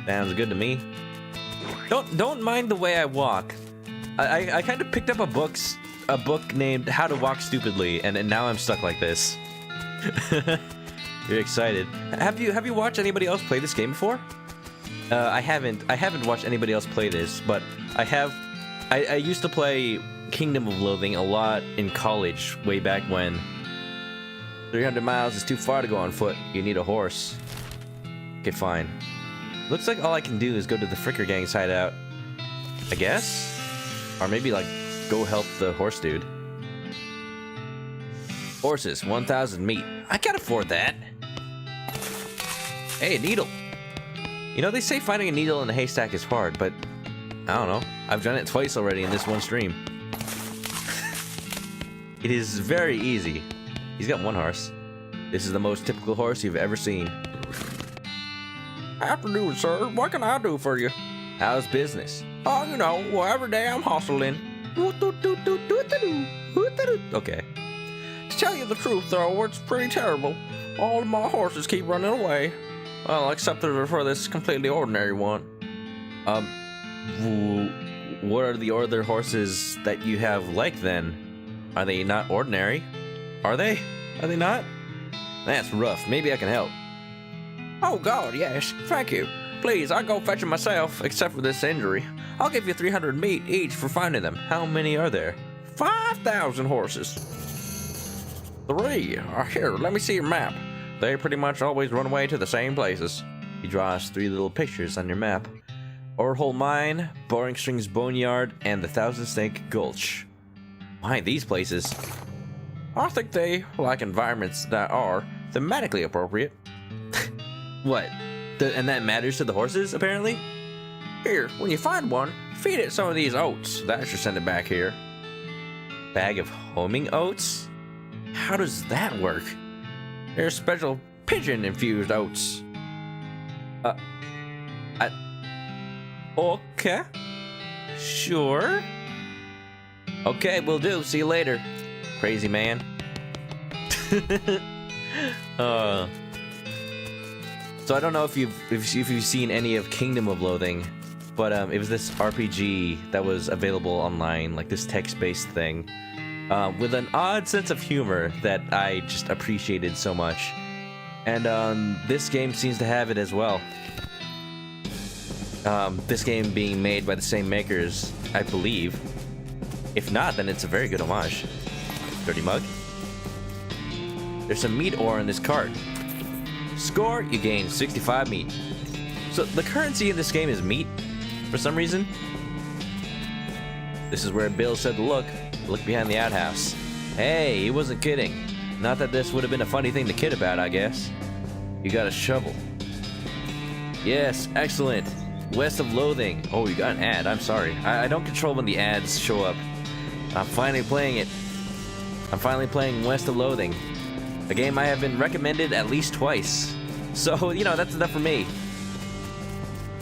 Sounds good to me. Don't mind the way I walk. I kind of picked up a book named How to Walk Stupidly, and now I'm stuck like this. You're excited. Have you watched anybody else play this game before? I haven't watched anybody else play this, but I used to play Kingdom of Loathing a lot in college, way back when. 300 miles is too far to go on foot. You need a horse. Okay, fine. Looks like all I can do is go to the Fricker Gang's hideout. I guess? Or maybe, like, go help the horse dude. Horses, 1,000 meat. I can't afford that. Hey, a needle. You know, they say finding a needle in a haystack is hard, but I don't know. I've done it twice already in this one stream. It is very easy. He's got one horse. This is the most typical horse you've ever seen. Afternoon, sir. What can I do for you? How's business? Oh, you know, well, every day I'm hustling. Okay. To tell you the truth, though, it's pretty terrible. All of my horses keep running away. Well, except for this completely ordinary one. What are the other horses that you have like then? Are they not ordinary? Are they? Are they not? That's rough. Maybe I can help. Oh, God, yes. Thank you. Please, I'll go fetch them myself, except for this injury. I'll give you 300 meat each for finding them. How many are there? 5,000 horses. 3. Here, let me see your map. They pretty much always run away to the same places. You draw us 3 little pictures on your map. Orhole Mine, Boring Strings Boneyard, and the Thousand Snake Gulch. Why these places? I think they like environments that are thematically appropriate. What? And that matters to the horses, apparently? Here, when you find one, feed it some of these oats. That should send it back here. Bag of homing oats? How does that work? They're special pigeon-infused oats. Okay. Sure. Okay, will do. See you later, crazy man. So I don't know if you've seen any of Kingdom of Loathing, but it was this RPG that was available online, like this text-based thing, with an odd sense of humor that I just appreciated so much. And this game seems to have it as well. This game being made by the same makers, I believe. If not, then it's a very good homage. Dirty mug. There's some meat ore in this cart. Score, you gain 65 meat. So the currency in this game is meat, for some reason. This is where Bill said to look behind the outhouse. Hey, he wasn't kidding. Not that this would have been a funny thing to kid about, I guess. You got a shovel. Yes, excellent. West of Loathing. Oh, you got an ad. I'm sorry. I don't control when the ads show up. I'm finally playing it. I'm finally playing West of Loathing. A game I have been recommended at least twice. So, you know, that's enough for me.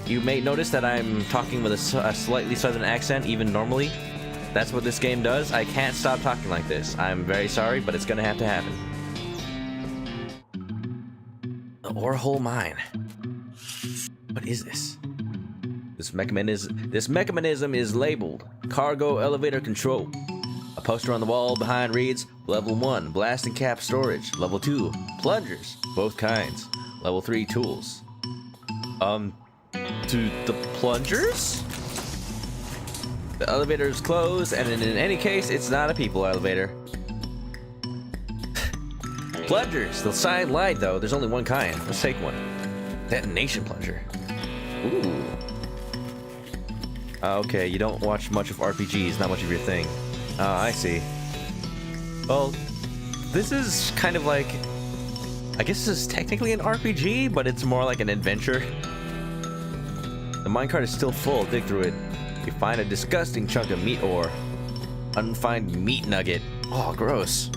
You may notice that I'm talking with a slightly southern accent, even normally. That's what this game does. I can't stop talking like this. I'm very sorry, but it's gonna have to happen. The ore hole mine. What is this? This mechanism is labeled Cargo Elevator Control. A poster on the wall behind reads, Level 1, Blasting Cap Storage. Level 2, Plungers, both kinds. Level 3, Tools. To the plungers? The elevator is closed, and in any case, it's not a people elevator. Plungers, they'll shine light though. There's only one kind. Let's take one. Detonation plunger. Ooh. Okay, you don't watch much of RPGs, not much of your thing. I see. Well, this is kind of like... I guess this is technically an RPG, but it's more like an adventure. The minecart is still full. Dig through it. You find a disgusting chunk of meat ore. Unfind meat nugget. Oh, gross.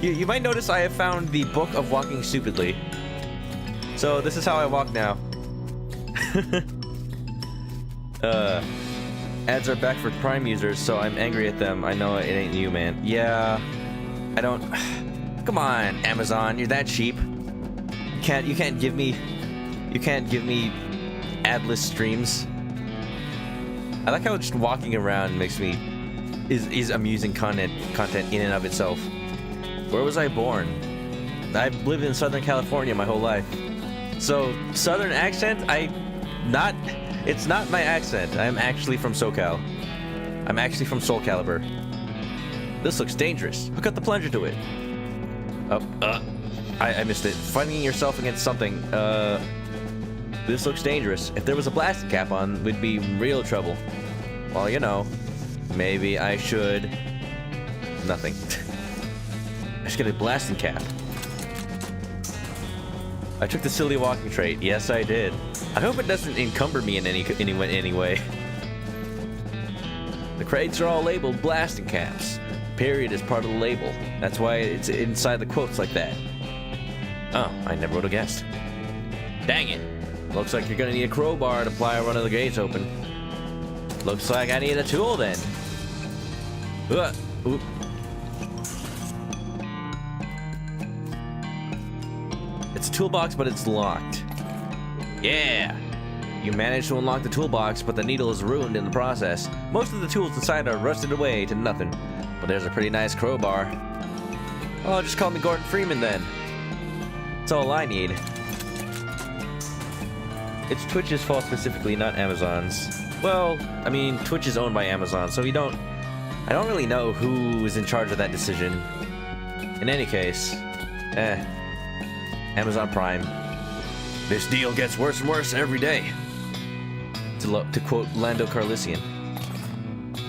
You might notice I have found the Book of Walking Stupidly. So this is how I walk now. Ads are back for Prime users, so I'm angry at them. I know it ain't you, man. Yeah, I don't... Come on, Amazon, you're that cheap. You can't give me adless streams. I like how just walking around makes me is amusing content in and of itself. Where was I born? I've lived in Southern California my whole life. So Southern accent, it's not my accent. I'm actually from SoCal. I'm actually from Soul Calibur. This looks dangerous. Hook up the plunger to it. I missed it. Fighting yourself against something. This looks dangerous. If there was a blasting cap on, we'd be in real trouble. Well, you know, maybe I should... Nothing. I should get a blasting cap. I took the silly walking trait. Yes, I did. I hope it doesn't encumber me in any way. The crates are all labeled blasting caps. Period is part of the label. That's why it's inside the quotes like that. Oh, I never would have guessed. Dang it. Looks like you're gonna need a crowbar to pry one of the gates open. Looks like I need a tool then. Ooh. It's a toolbox, but it's locked. Yeah! You managed to unlock the toolbox, but the needle is ruined in the process. Most of the tools inside are rusted away to nothing. But there's a pretty nice crowbar. Oh, just call me Gordon Freeman then. That's all I need. It's Twitch's fault specifically, not Amazon's. Well, I mean, Twitch is owned by Amazon, so I don't really know who is in charge of that decision. In any case, Amazon Prime. This deal gets worse and worse every day. To quote Lando Calrissian.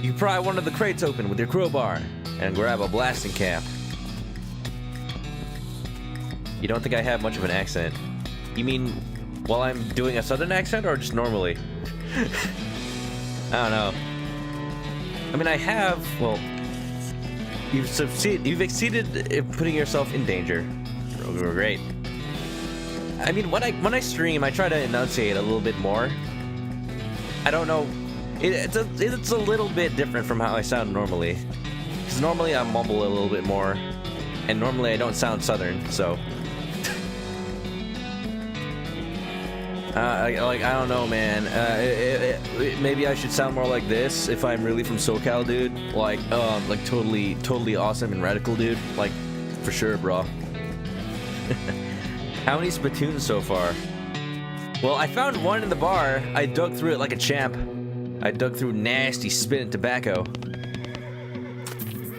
You pry one of the crates open with your crowbar and grab a blasting cap. You don't think I have much of an accent? You mean while I'm doing a southern accent or just normally? I don't know. I mean, I have, well, you've exceeded in putting yourself in danger. Great. I mean, when I stream, I try to enunciate a little bit more. I don't know. It's a little bit different from how I sound normally. Because normally I mumble a little bit more, and normally I don't sound southern. So, I don't know, man. Maybe I should sound more like this if I'm really from SoCal, dude. Like totally awesome and radical, dude. Like, for sure, bro. How many spittoons so far? Well, I found one in the bar. I dug through it like a champ. I dug through nasty spit and tobacco.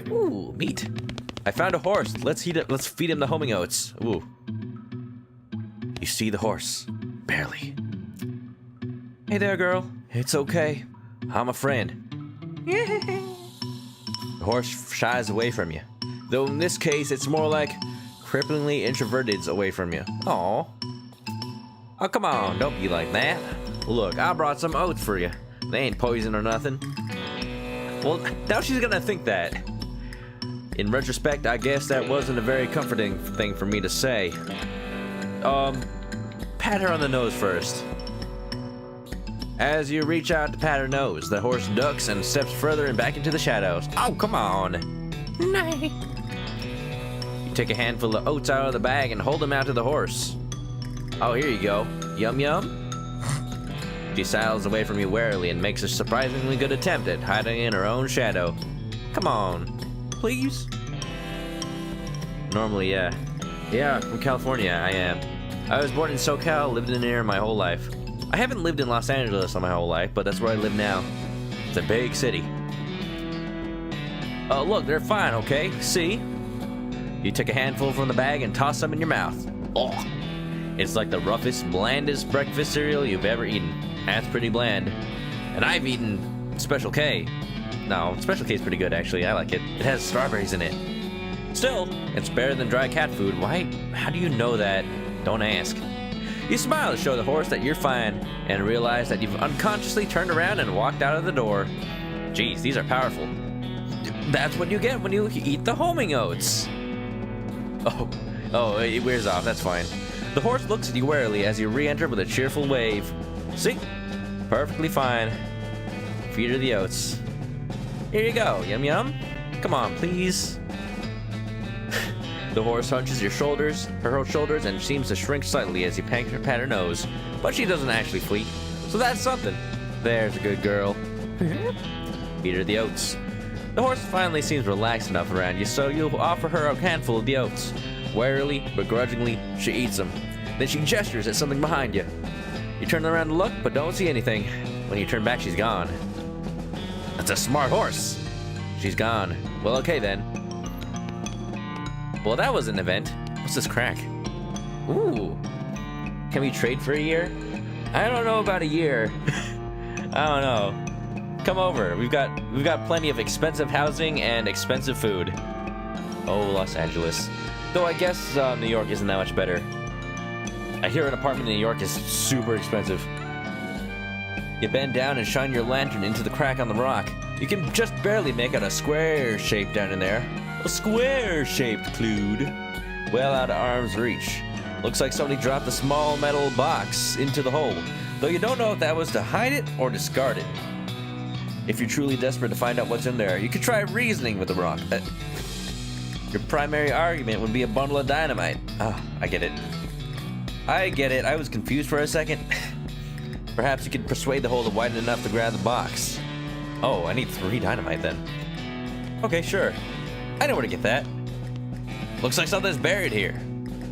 Ooh, meat. I found a horse. Let's feed him the homing oats. Ooh. You see the horse? Barely. Hey there, girl. It's okay. I'm a friend. The horse shies away from you. Though in this case, it's more like cripplingly introverted away from you. Aw. Oh, come on. Don't be like that. Look, I brought some oats for you. They ain't poison or nothing. Well, now she's gonna think that. In retrospect, I guess that wasn't a very comforting thing for me to say. Pat her on the nose first. As you reach out to pat her nose, the horse ducks and steps further and back into the shadows. Oh, come on. Nay. You take a handful of oats out of the bag and hold them out to the horse. Oh, here you go. Yum yum. She sidles away from you warily and makes a surprisingly good attempt at hiding in her own shadow. Come on. Please? Normally, yeah. Yeah, from California, I am. I was born in SoCal, lived in there my whole life. I haven't lived in Los Angeles my whole life, but that's where I live now. It's a big city. Oh, look, they're fine, okay? See? You take a handful from the bag and toss them in your mouth. Oh, it's like the roughest, blandest breakfast cereal you've ever eaten. That's pretty bland. And I've eaten Special K. No, Special K is pretty good, actually. I like it. It has strawberries in it. Still, it's better than dry cat food. Why? How do you know that? Don't ask. You smile to show the horse that you're fine and realize that you've unconsciously turned around and walked out of the door. Geez, these are powerful. That's what you get when you eat the homing oats. Oh, it wears off. That's fine. The horse looks at you warily as you re-enter with a cheerful wave. See? Perfectly fine. Feed her the oats. Here you go. Yum yum. Come on, please. The horse hunches her shoulders, and seems to shrink slightly as you pat her nose, but she doesn't actually flee. So that's something. There's a good girl. Feed her the oats. The horse finally seems relaxed enough around you, so you offer her a handful of the oats. Warily, begrudgingly, she eats them. Then she gestures at something behind you. You turn around to look, but don't see anything. When you turn back, she's gone. That's a smart horse. She's gone. Well, okay then. Well, that was an event. What's this crack? Ooh. Can we trade for a year? I don't know about a year. I don't know. Come over. We've got plenty of expensive housing and expensive food. Oh, Los Angeles. Though I guess New York isn't that much better. I hear an apartment in New York is super expensive. You bend down and shine your lantern into the crack on the rock. You can just barely make out a square shape down in there. A square-shaped clued. Well out of arm's reach. Looks like somebody dropped a small metal box into the hole, though you don't know if that was to hide it or discard it. If you're truly desperate to find out what's in there, you could try reasoning with the rock. Your primary argument would be a bundle of dynamite. Ah, I get it. I was confused for a second. Perhaps you could persuade the hole to widen enough to grab the box. Oh, I need 3 dynamite then. Okay, sure. I know where to get that. Looks like something's buried here.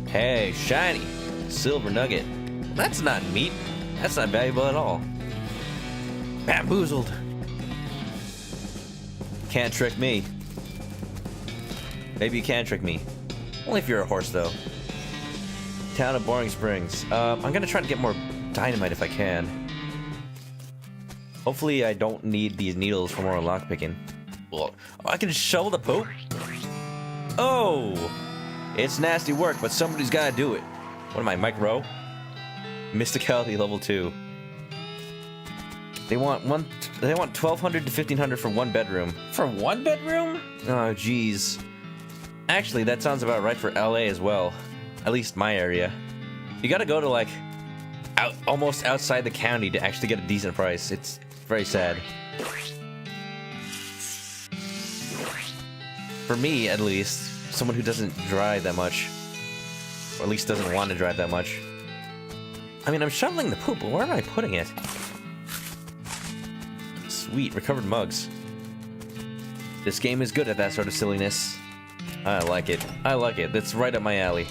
Hey, shiny. Silver nugget. That's not meat. That's not valuable at all. Bamboozled. Can't trick me. Maybe you can trick me. Only if you're a horse, though. Town of Boring Springs. I'm gonna try to get more dynamite if I can. Hopefully I don't need these needles for more lockpicking. Well, I can shovel the poop? Oh! It's nasty work, but somebody's gotta do it. What am I, Mike Rowe? Mysticality level 2. They want 1,200 to 1,500 for 1 bedroom. For 1 bedroom? Oh, jeez. Actually, that sounds about right for LA as well. At least my area. You gotta go to like almost outside the county to actually get a decent price. It's very sad. For me, at least, someone who doesn't drive that much. Or at least doesn't want to drive that much. I mean, I'm shoveling the poop, but where am I putting it? Sweet, recovered mugs. This game is good at that sort of silliness. I like it. I like it. That's right up my alley.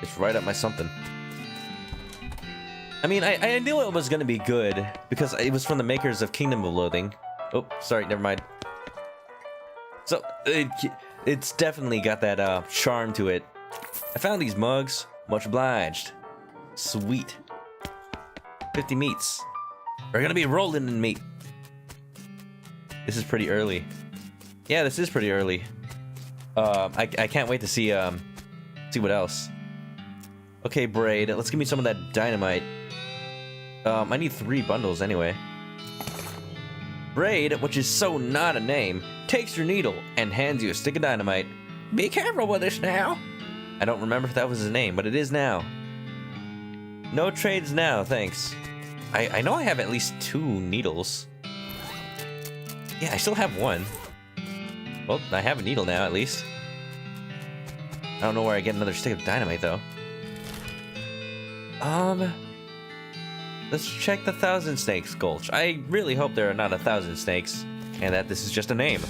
It's right up my something. I mean, I knew it was gonna be good because it was from the makers of Kingdom of Loathing. Oh, sorry, never mind. So it's definitely got that charm to it. I found these mugs. Much obliged. Sweet. 50 meats. We're gonna be rolling in meat. This is pretty early. Yeah, this is pretty early. I can't wait to see what else. Okay, Braid, let's give me some of that dynamite. I need 3 bundles anyway. Braid, which is so not a name, takes your needle and hands you a stick of dynamite. Be careful with this now. I don't remember if that was his name, but it is now. No trades now, thanks. I know I have at least 2 needles. Yeah, I still have 1. Well, I have a needle now, at least. I don't know where I get another stick of dynamite, though. Let's check the Thousand Snakes Gulch. I really hope there are not 1,000 snakes, and that this is just a name.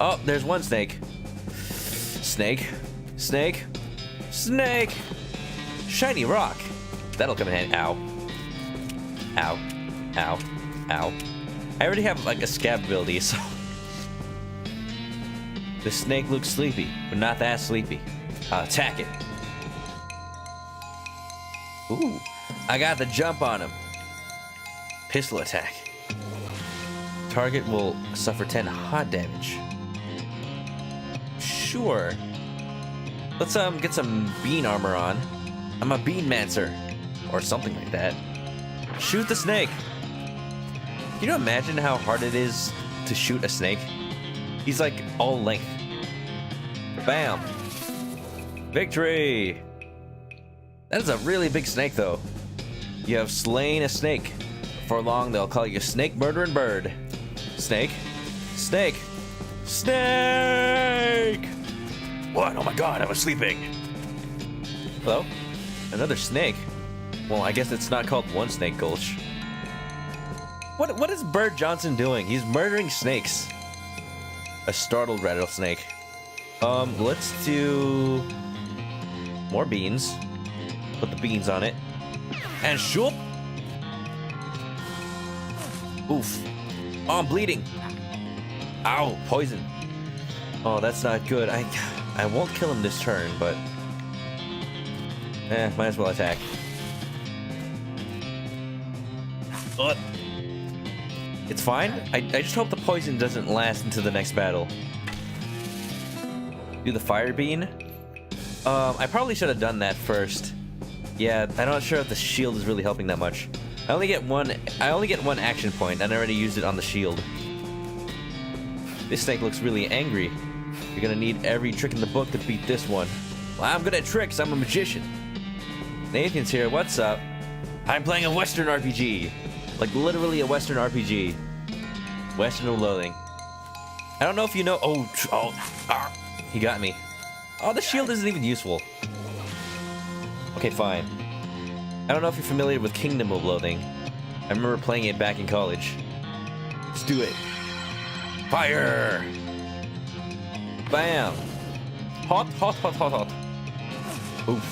Oh, there's 1 snake. Snake. Snake. Snake! Shiny rock. That'll come in handy. Ow. Ow. Ow. Ow. I already have, like, a scab ability, so... The snake looks sleepy, but not that sleepy. I'll attack it. Ooh. I got the jump on him. Pistol attack. Target will suffer 10 hot damage. Sure. Let's get some bean armor on. I'm a bean mancer. Or something like that. Shoot the snake. Can you imagine how hard it is to shoot a snake? He's like all length. Bam. Victory. That is a really big snake though. You have slain a snake. For long they'll call you Snake Murdering Bird. Snake. Snake. Snake! What? Oh my god, I was sleeping. Hello? Another snake? Well, I guess it's not called One Snake Gulch. What is Bird Johnson doing? He's murdering snakes. A startled rattlesnake. Let's do more beans. Put the beans on it. And shoop! Oof. Oh, I'm bleeding. Ow, poison. Oh, that's not good. I won't kill him this turn, but... might as well attack. Ugh. It's fine. I just hope the poison doesn't last into the next battle. Do the fire bean. I probably should have done that first. Yeah, I'm not sure if the shield is really helping that much. I only get one action point, and I already used it on the shield. This snake looks really angry. You're gonna need every trick in the book to beat this one. Well, I'm good at tricks. I'm a magician. Nathan's here. What's up? I'm playing a Western RPG. Like, literally a Western RPG. Western of Loathing. I don't know if you know... he got me. Oh, the shield isn't even useful. Okay, fine. I don't know if you're familiar with Kingdom of Loathing. I remember playing it back in college. Let's do it. Fire! Bam! Hot, hot, hot, hot, hot. Oof.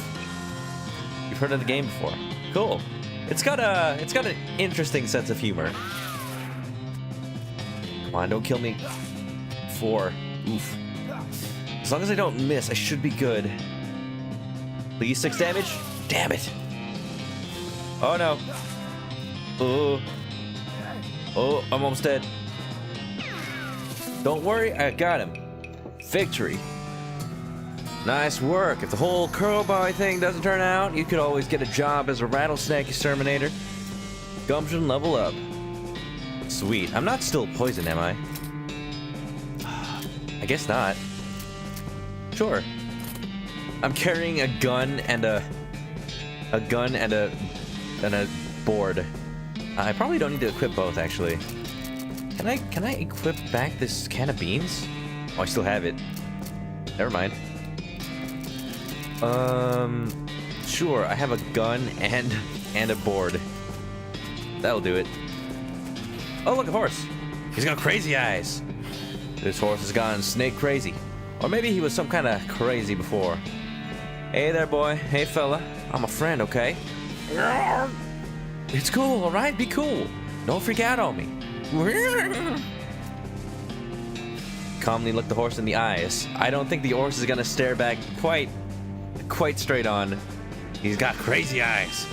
You've heard of the game before. Cool. It's got an interesting sense of humor. Come on, don't kill me. 4. Oof. As long as I don't miss, I should be good. Please, 6 damage? Damn it. Oh no. Oh, I'm almost dead. Don't worry, I got him. Victory. Nice work. If the whole crowbar thing doesn't turn out, you could always get a job as a rattlesnake exterminator. Gumption level up. Sweet. I'm not still poisoned, am I? I guess not. Sure. I'm carrying a gun and a board. I probably don't need to equip both, actually. Can I equip back this can of beans? Oh, I still have it. Never mind. Sure. I have a gun and a board. That'll do it. Oh, look, a horse. He's got crazy eyes. This horse has gone snake crazy. Or maybe he was some kind of crazy before. Hey there, boy. Hey, fella. I'm a friend, okay? It's cool, alright? Be cool. Don't freak out on me. Calmly look the horse in the eyes. I don't think the horse is gonna stare back quite straight on. He's got crazy eyes.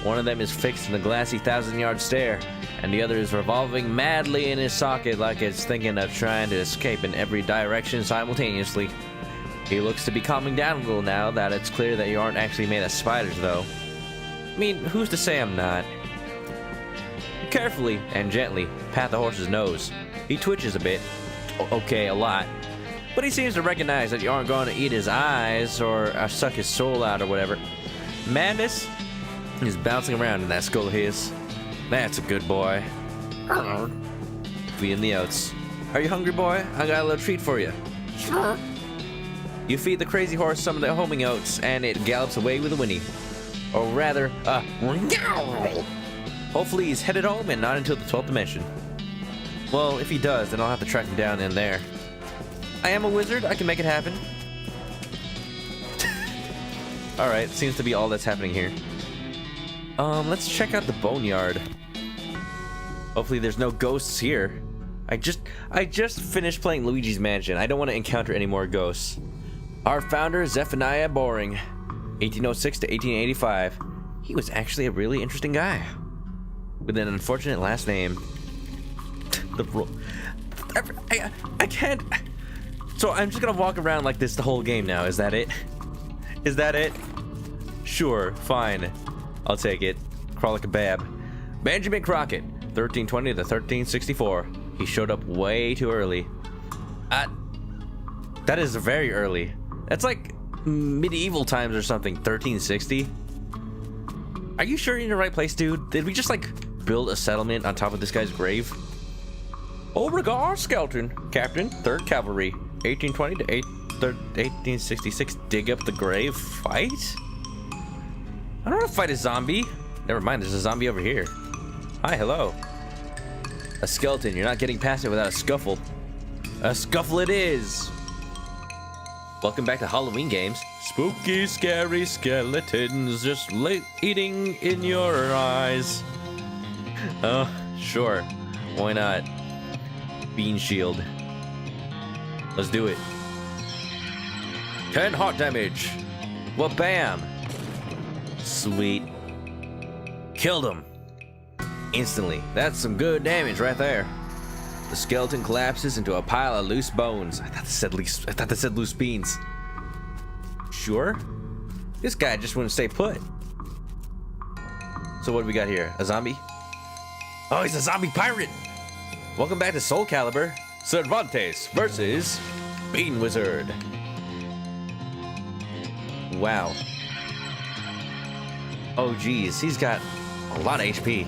One of them is fixed in a glassy 1,000-yard stare, and the other is revolving madly in his socket like it's thinking of trying to escape in every direction simultaneously. He looks to be calming down a little now that it's clear that you aren't actually made of spiders, though. I mean, who's to say I'm not? Carefully and gently pat the horse's nose. He twitches a bit. Okay, a lot. But he seems to recognize that you aren't going to eat his eyes or suck his soul out or whatever. Madness is bouncing around in that skull of his. That's a good boy. Feeding the oats. Are you hungry, boy? I got a little treat for you. Sure. You feed the crazy horse some of the homing oats, and it gallops away with a whinny. Or rather, hopefully he's headed home and not into the 12th dimension. Well, if he does, then I'll have to track him down in there. I am a wizard, I can make it happen. Alright, seems to be all that's happening here. Let's check out the boneyard. Hopefully there's no ghosts here. I just finished playing Luigi's Mansion. I don't want to encounter any more ghosts. Our founder, Zephaniah Boring, 1806 to 1885. He was actually a really interesting guy. With an unfortunate last name. I can't. So I'm just gonna walk around like this the whole game now. Is that it? Is that it? Sure, fine. I'll take it. Crawl like a bab. Benjamin Crockett, 1320 to 1364. He showed up way too early. That is very early. That's like medieval times or something. 1360. Are you sure you're in the right place, dude? Did we just like build a settlement on top of this guy's grave? Beauregard Skelton, Captain, 3rd Cavalry, 1820 to 1866. Dig up the grave. Fight? I don't want to fight a zombie. Never mind, there's a zombie over here. Hi, hello. A skeleton. You're not getting past it without a scuffle. A scuffle it is. Welcome back to Halloween games. Spooky, scary skeletons just eating in your eyes. Oh, sure. Why not? Bean shield. Let's do it. 10 heart damage. Well, bam. Sweet. Killed him. Instantly. That's some good damage right there. The skeleton collapses into a pile of loose bones. I thought they said loose beans. Sure. This guy just wouldn't stay put. So what do we got here? A zombie? Oh, he's a zombie pirate. Welcome back to Soul Calibur. Cervantes versus Bean Wizard. Wow. Oh, geez. He's got a lot of HP.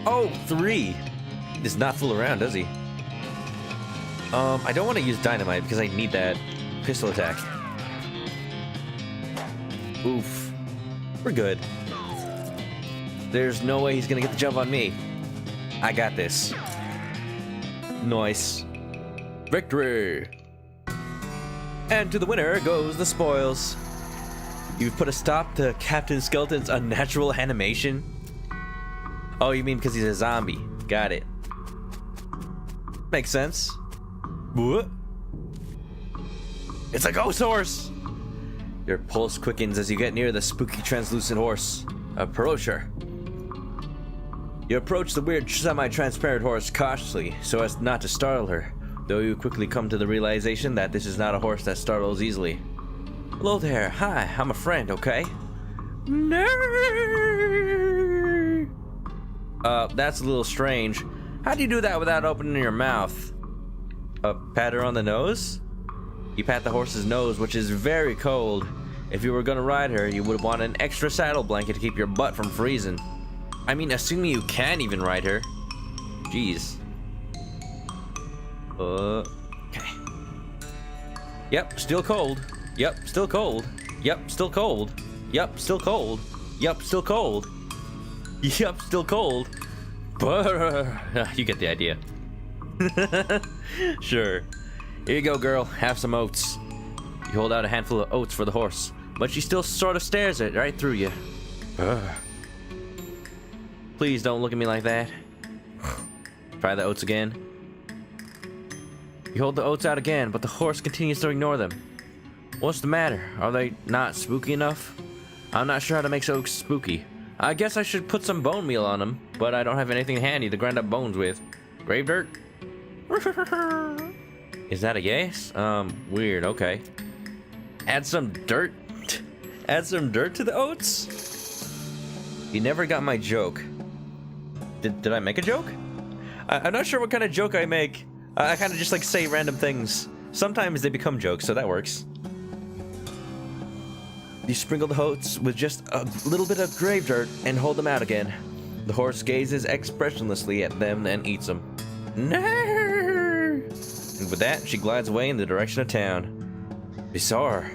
Oh, 3. He does not fool around, does he? I don't want to use dynamite because I need that pistol attack. Oof. We're good. There's no way he's gonna get the jump on me. I got this. Nice. Victory! And to the winner goes the spoils. You've put a stop to Captain Skeleton's unnatural animation. Oh, you mean because he's a zombie. Got it. Makes sense. What? It's a ghost horse! Your pulse quickens as you get near the spooky translucent horse. Approach her. You approach the weird semi-transparent horse cautiously so as not to startle her, though you quickly come to the realization that this is not a horse that startles easily. Hello there. Hi, I'm a friend, okay? No. That's a little strange. How do you do that without opening your mouth? Pat her on the nose? You pat the horse's nose, which is very cold. If you were gonna ride her, you would want an extra saddle blanket to keep your butt from freezing. I mean, assuming you can even ride her. Jeez. Okay. Yep, still cold. Yep, still cold. Yep, still cold. Yep, still cold. Yep, still cold. Yep, still cold. You get the idea. Sure. Here you go, girl. Have some oats. You You hold out a handful of oats for the horse, but she still sort of stares it right through you. Please don't look at me like that. Try the oats again. You hold the oats out again, but the horse continues to ignore them. What's the matter? Are they not spooky enough? I'm not sure how to make oats spooky. I guess I should put some bone meal on them, but I don't have anything handy to grind up bones with. Grave dirt? Is that a yes? Weird, okay. Add some dirt? Add some dirt to the oats? You never got my joke. Did I make a joke? I'm not sure what kind of joke I make. I kind of just like say random things. Sometimes they become jokes, so that works. You sprinkle the oats with just a little bit of grave dirt and hold them out again. The horse gazes expressionlessly at them and eats them. No! And with that, she glides away in the direction of town. Bizarre.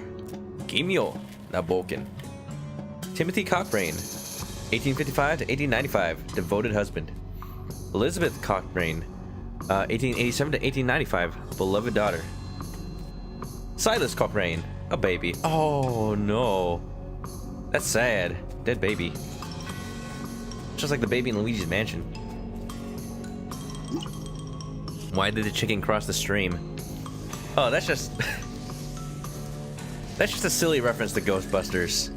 Gimyo, Nabokin. Timothy Cockbrain, 1855 to 1895, devoted husband. Elizabeth Cockbrain, 1887 to 1895, beloved daughter. Silas Cockbrain, a baby. Oh no. That's sad. Dead baby. Just like the baby in Luigi's Mansion. Why did the chicken cross the stream? Oh, that's just... that's just a silly reference to Ghostbusters.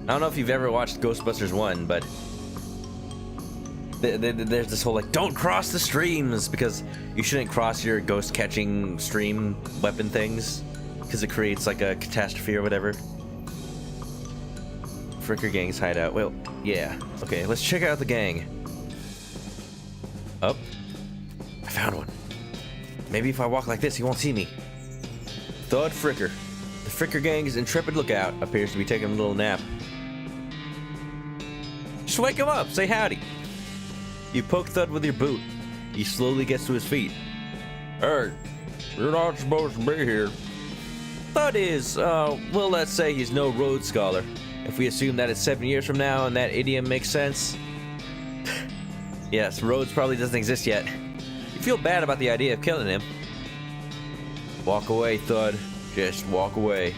I don't know if you've ever watched Ghostbusters 1, but... there's this whole like, don't cross the streams, because you shouldn't cross your ghost-catching stream weapon things, because it creates like a catastrophe or whatever. Fricker Gang's hideout. Well, yeah. Okay, let's check out the gang. Up. I found one. Maybe if I walk like this, he won't see me. Thud Fricker. The Fricker Gang's intrepid lookout appears to be taking a little nap. Just wake him up. Say howdy. You poke Thud with your boot. He slowly gets to his feet. Hey, you're not supposed to be here. Thud is, well, let's say he's no Rhodes Scholar. If we assume that it's 7 years from now and that idiom makes sense. Yes, Rhodes probably doesn't exist yet. You feel bad about the idea of killing him. Walk away, Thud. Just walk away.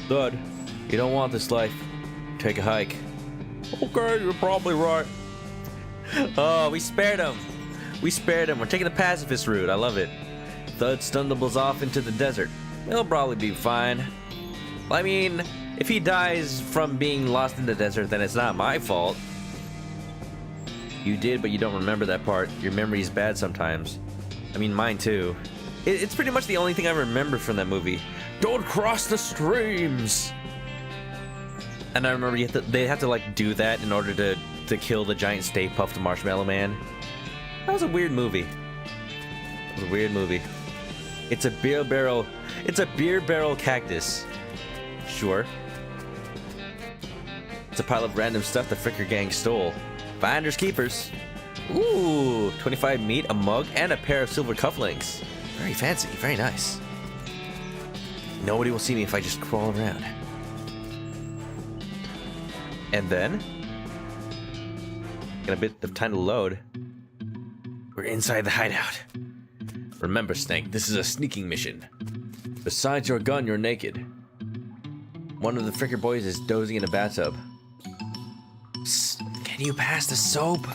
Thud, you don't want this life. Take a hike. Okay, you're probably right. Oh, we spared him. We spared him. We're taking the pacifist route. I love it. Thud stumbles off into the desert. He'll probably be fine. I mean, if he dies from being lost in the desert, then it's not my fault. You did, but you don't remember that part. Your memory's bad sometimes. I mean, mine too. It's pretty much the only thing I remember from that movie. Don't cross the streams! And I remember they have to like do that in order to kill the giant Stay Puft Marshmallow Man. That was a weird movie. It was a weird movie. It's a beer barrel. It's a beer barrel cactus. Sure. It's a pile of random stuff the Fricker Gang stole. Finders keepers. Ooh, 25 meat, a mug, and a pair of silver cufflinks. Very fancy, very nice. Nobody will see me if I just crawl around. And then, got a bit of time to load. We're inside the hideout. Remember, Snake, this is a sneaking mission. Besides your gun, you're naked. One of the Fricker boys is dozing in a bathtub. Psst, can you pass the soap?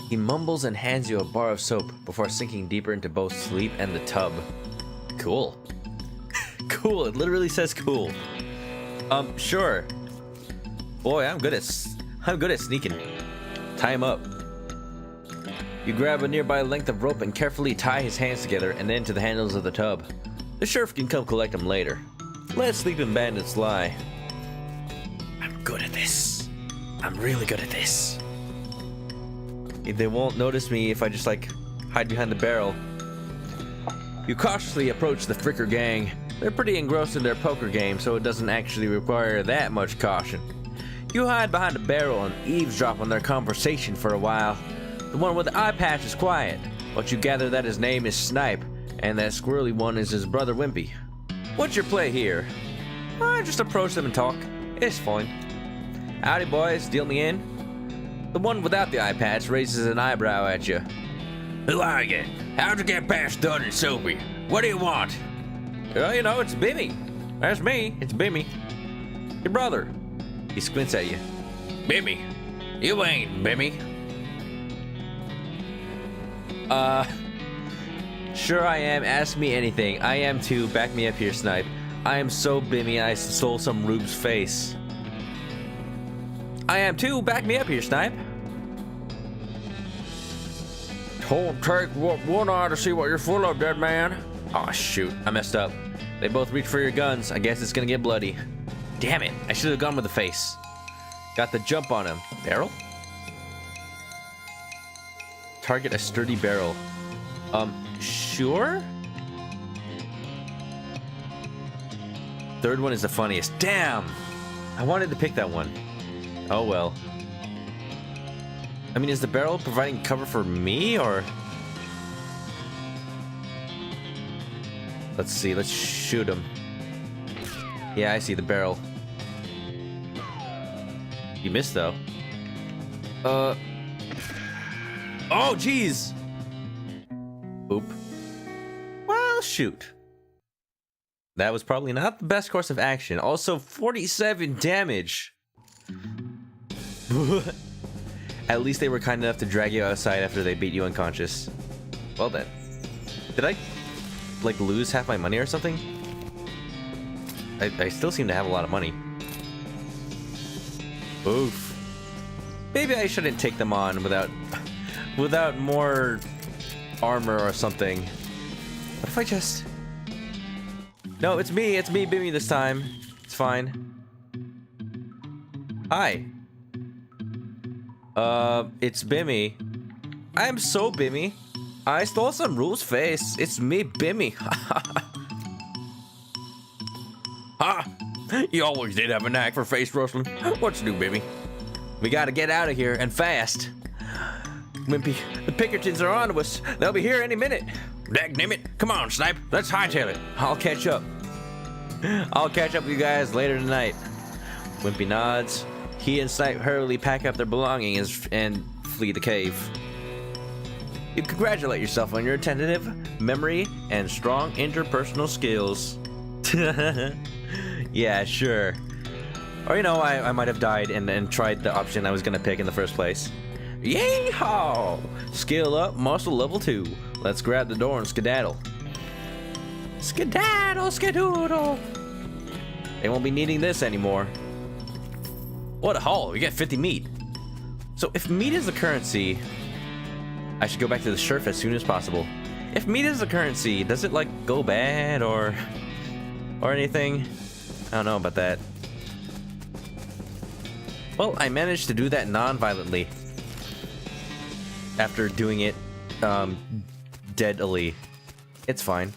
He mumbles and hands you a bar of soap before sinking deeper into both sleep and the tub. Cool. Cool, it literally says cool. Sure. Boy, I'm good at sneaking. Tie him up. You grab a nearby length of rope and carefully tie his hands together and then to the handles of the tub. The sheriff can come collect him later. Let sleeping bandits lie. I'm good at this. I'm really good at this. They won't notice me if I just like hide behind the barrel. You cautiously approach the Fricker Gang. They're pretty engrossed in their poker game, so it doesn't actually require that much caution. You hide behind a barrel and eavesdrop on their conversation for a while. The one with the eye patch is quiet, but you gather that his name is Snipe, and that squirrely one is his brother Wimpy. What's your play here? I just approach them and talk. It's fine. Howdy boys, deal me in? The one without the eye patch raises an eyebrow at you. Who are you? How'd you get past Thud and Soapy? What do you want? Well, you know, it's Bimmy. That's me. It's Bimmy. Your brother. He squints at you. Bimmy. You ain't Bimmy. Sure I am. Ask me anything. I am too. Back me up here, Snipe. I am so Bimmy I stole some Rube's face. I am too. Back me up here, Snipe. Don't take one eye to see what you're full of, dead man. Aw, shoot. I messed up. They both reach for your guns. I guess it's gonna get bloody. Damn it. I should have gone with the face. Got the jump on him. Barrel? Target a sturdy barrel. Sure? Third one is the funniest. Damn! I wanted to pick that one. Oh well. I mean, is the barrel providing cover for me, or... Let's see, let's shoot him. Yeah, I see the barrel. You missed, though. Oh, jeez! Oop. Well, shoot. That was probably not the best course of action. Also, 47 damage! At least they were kind enough to drag you outside after they beat you unconscious. Well then. Did I, like, lose half my money or something? I still seem to have a lot of money. Oof. Maybe I shouldn't take them on without more armor or something. What if I just... No, it's me, Bimmy this time. It's fine. Hi. It's Bimmy. I'm so Bimmy. I stole some Rule's face. It's me, Bimmy. Ha! You always did have a knack for face rustling. What's new, Bimmy? We gotta get out of here, and fast. Wimpy, the Pinkertons are on to us. They'll be here any minute. Dagnammit. Come on, Snipe. Let's hightail it. I'll catch up. I'll catch up with you guys later tonight. Wimpy nods. He and Snipe hurriedly pack up their belongings and flee the cave. You congratulate yourself on your attentive memory and strong interpersonal skills. Yeah, sure. Or, you know, I might have died and tried the option I was gonna pick in the first place. Yeehaw! Skill up, muscle level 2. Let's grab the door and skedaddle. Skedaddle, skedoodle! They won't be needing this anymore. What a haul, we get 50 meat. So if meat is the currency, I should go back to the surf as soon as possible. If meat is the currency, does it, like, go bad or anything? I don't know about that. Well, I managed to do that non-violently. After doing it, deadly. It's fine.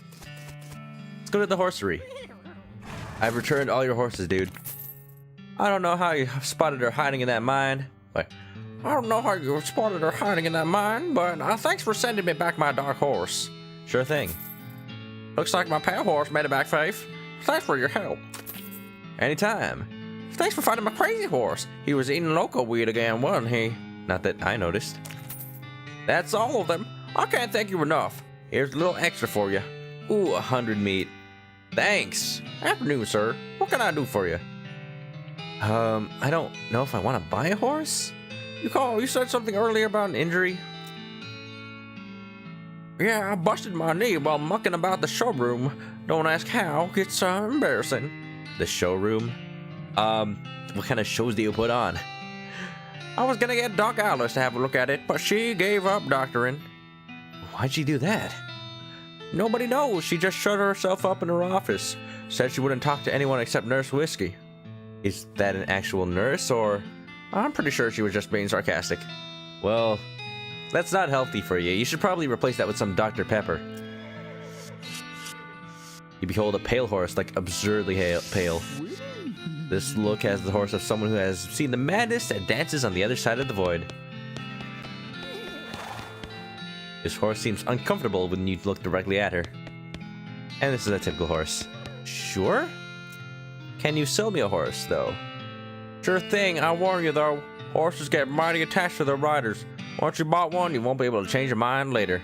Let's go to the horsery. I've returned all your horses, dude. I don't know how you spotted her hiding in that mine. I don't know how you spotted her hiding in that mine, but thanks for sending me back my dark horse. Sure thing. Looks like my pale horse made it back, Faith. Thanks for your help. Anytime. Thanks for finding my crazy horse. He was eating loco weed again, wasn't he? Not that I noticed. That's all of them. I can't thank you enough. Here's a little extra for you. Ooh, 100 meat. Thanks. Afternoon, sir. What can I do for you? I don't know if I want to buy a horse. You said something earlier about an injury? Yeah, I busted my knee while mucking about the showroom. Don't ask how, it's embarrassing. The showroom? What kind of shows do you put on? I was gonna get Doc Alice to have a look at it, but she gave up doctoring. Why'd she do that? Nobody knows. She just shut herself up in her office. Said she wouldn't talk to anyone except Nurse Whiskey. Is that an actual nurse, or? I'm pretty sure she was just being sarcastic. Well, that's not healthy for you. You should probably replace that with some Dr. Pepper. You behold a pale horse, like absurdly pale. This look has the horse of someone who has seen the madness that dances on the other side of the void. This horse seems uncomfortable when you look directly at her. And this is a typical horse. Sure? Can you sell me a horse, though? Sure thing, I warn you though. Horses get mighty attached to their riders. Once you bought one, you won't be able to change your mind later.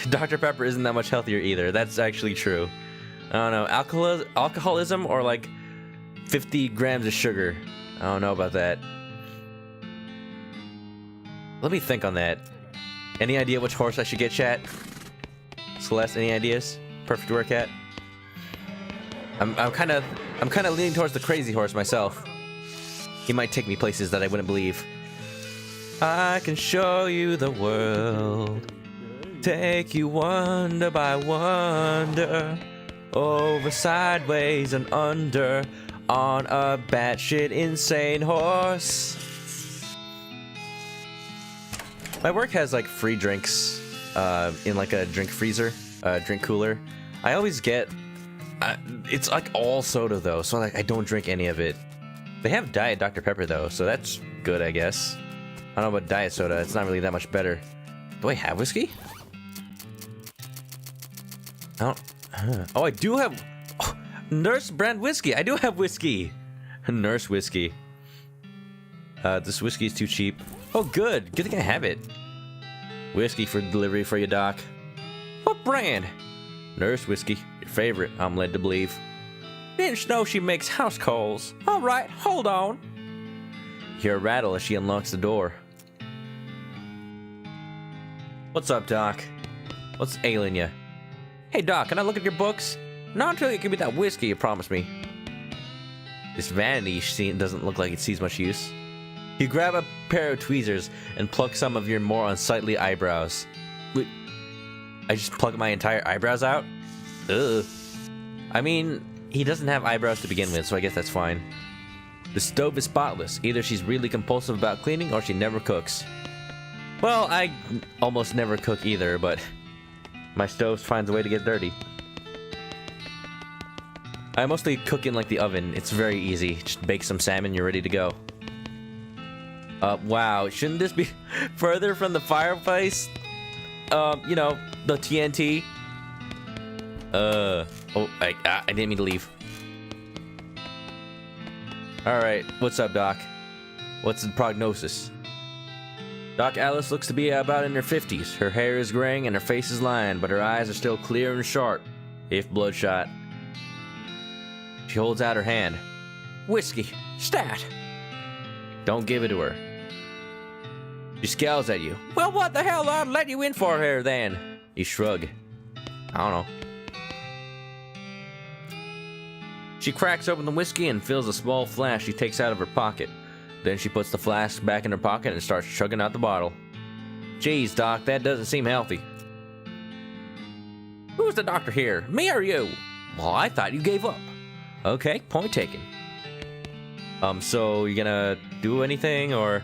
Dr. Pepper isn't that much healthier either. That's actually true. I don't know. Alcoholism or like 50 grams of sugar. I don't know about that. Let me think on that. Any idea which horse I should get, chat? Celeste, any ideas? Perfect work at? I'm kind of leaning towards the crazy horse myself. He might take me places that I wouldn't believe. I can show you the world. Take you wonder by wonder. Over, sideways, and under. On a batshit insane horse. My work has like free drinks in like a drink freezer, drink cooler. I always get, it's like all soda though, so like I don't drink any of it. They have Diet Dr. Pepper though, so that's good, I guess. I don't know about diet soda, it's not really that much better. Do I have whiskey? I don't, oh, I do have, oh, Nurse brand whiskey. I do have whiskey. Nurse whiskey. This whiskey is too cheap. Oh, good. Good thing I have it. Whiskey for delivery for you, Doc. What brand? Nurse whiskey. Your favorite, I'm led to believe. Didn't know she makes house calls. All right, hold on. Hear a rattle as she unlocks the door. What's up, Doc? What's ailing you? Hey, Doc, can I look at your books? Not until you give me that whiskey you promised me. This vanity scene doesn't look like it sees much use. You grab a pair of tweezers and pluck some of your more unsightly eyebrows. Wait, I just pluck my entire eyebrows out? Ugh. I mean, he doesn't have eyebrows to begin with, so I guess that's fine. The stove is spotless. Either she's really compulsive about cleaning or she never cooks. Well, I almost never cook either, but my stove finds a way to get dirty. I mostly cook in like the oven. It's very easy. Just bake some salmon, you're ready to go. Wow, shouldn't this be further from the fireplace? You know, the TNT. Oh, I didn't mean to leave. Alright, what's up, Doc? What's the prognosis? Doc Alice looks to be about in her 50s. Her hair is graying and her face is lined, but her eyes are still clear and sharp, if bloodshot. She holds out her hand. Whiskey. Stat. Don't give it to her. She scowls at you. Well, what the hell I'd let you in for here, then? You shrug. I don't know. She cracks open the whiskey and fills a small flask she takes out of her pocket. Then she puts the flask back in her pocket and starts chugging out the bottle. Geez, Doc, that doesn't seem healthy. Who's the doctor here? Me or you? Well, I thought you gave up. Okay, point taken. So you're gonna do anything or...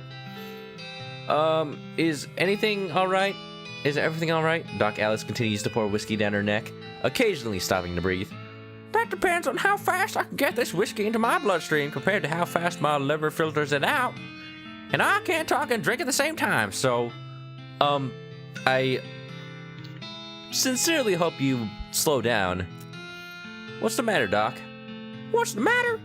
is anything alright? Is everything alright? Doc Alice continues to pour whiskey down her neck, occasionally stopping to breathe. That depends on how fast I can get this whiskey into my bloodstream compared to how fast my liver filters it out. And I can't talk and drink at the same time, so... I... sincerely hope you slow down. What's the matter, Doc? What's the matter?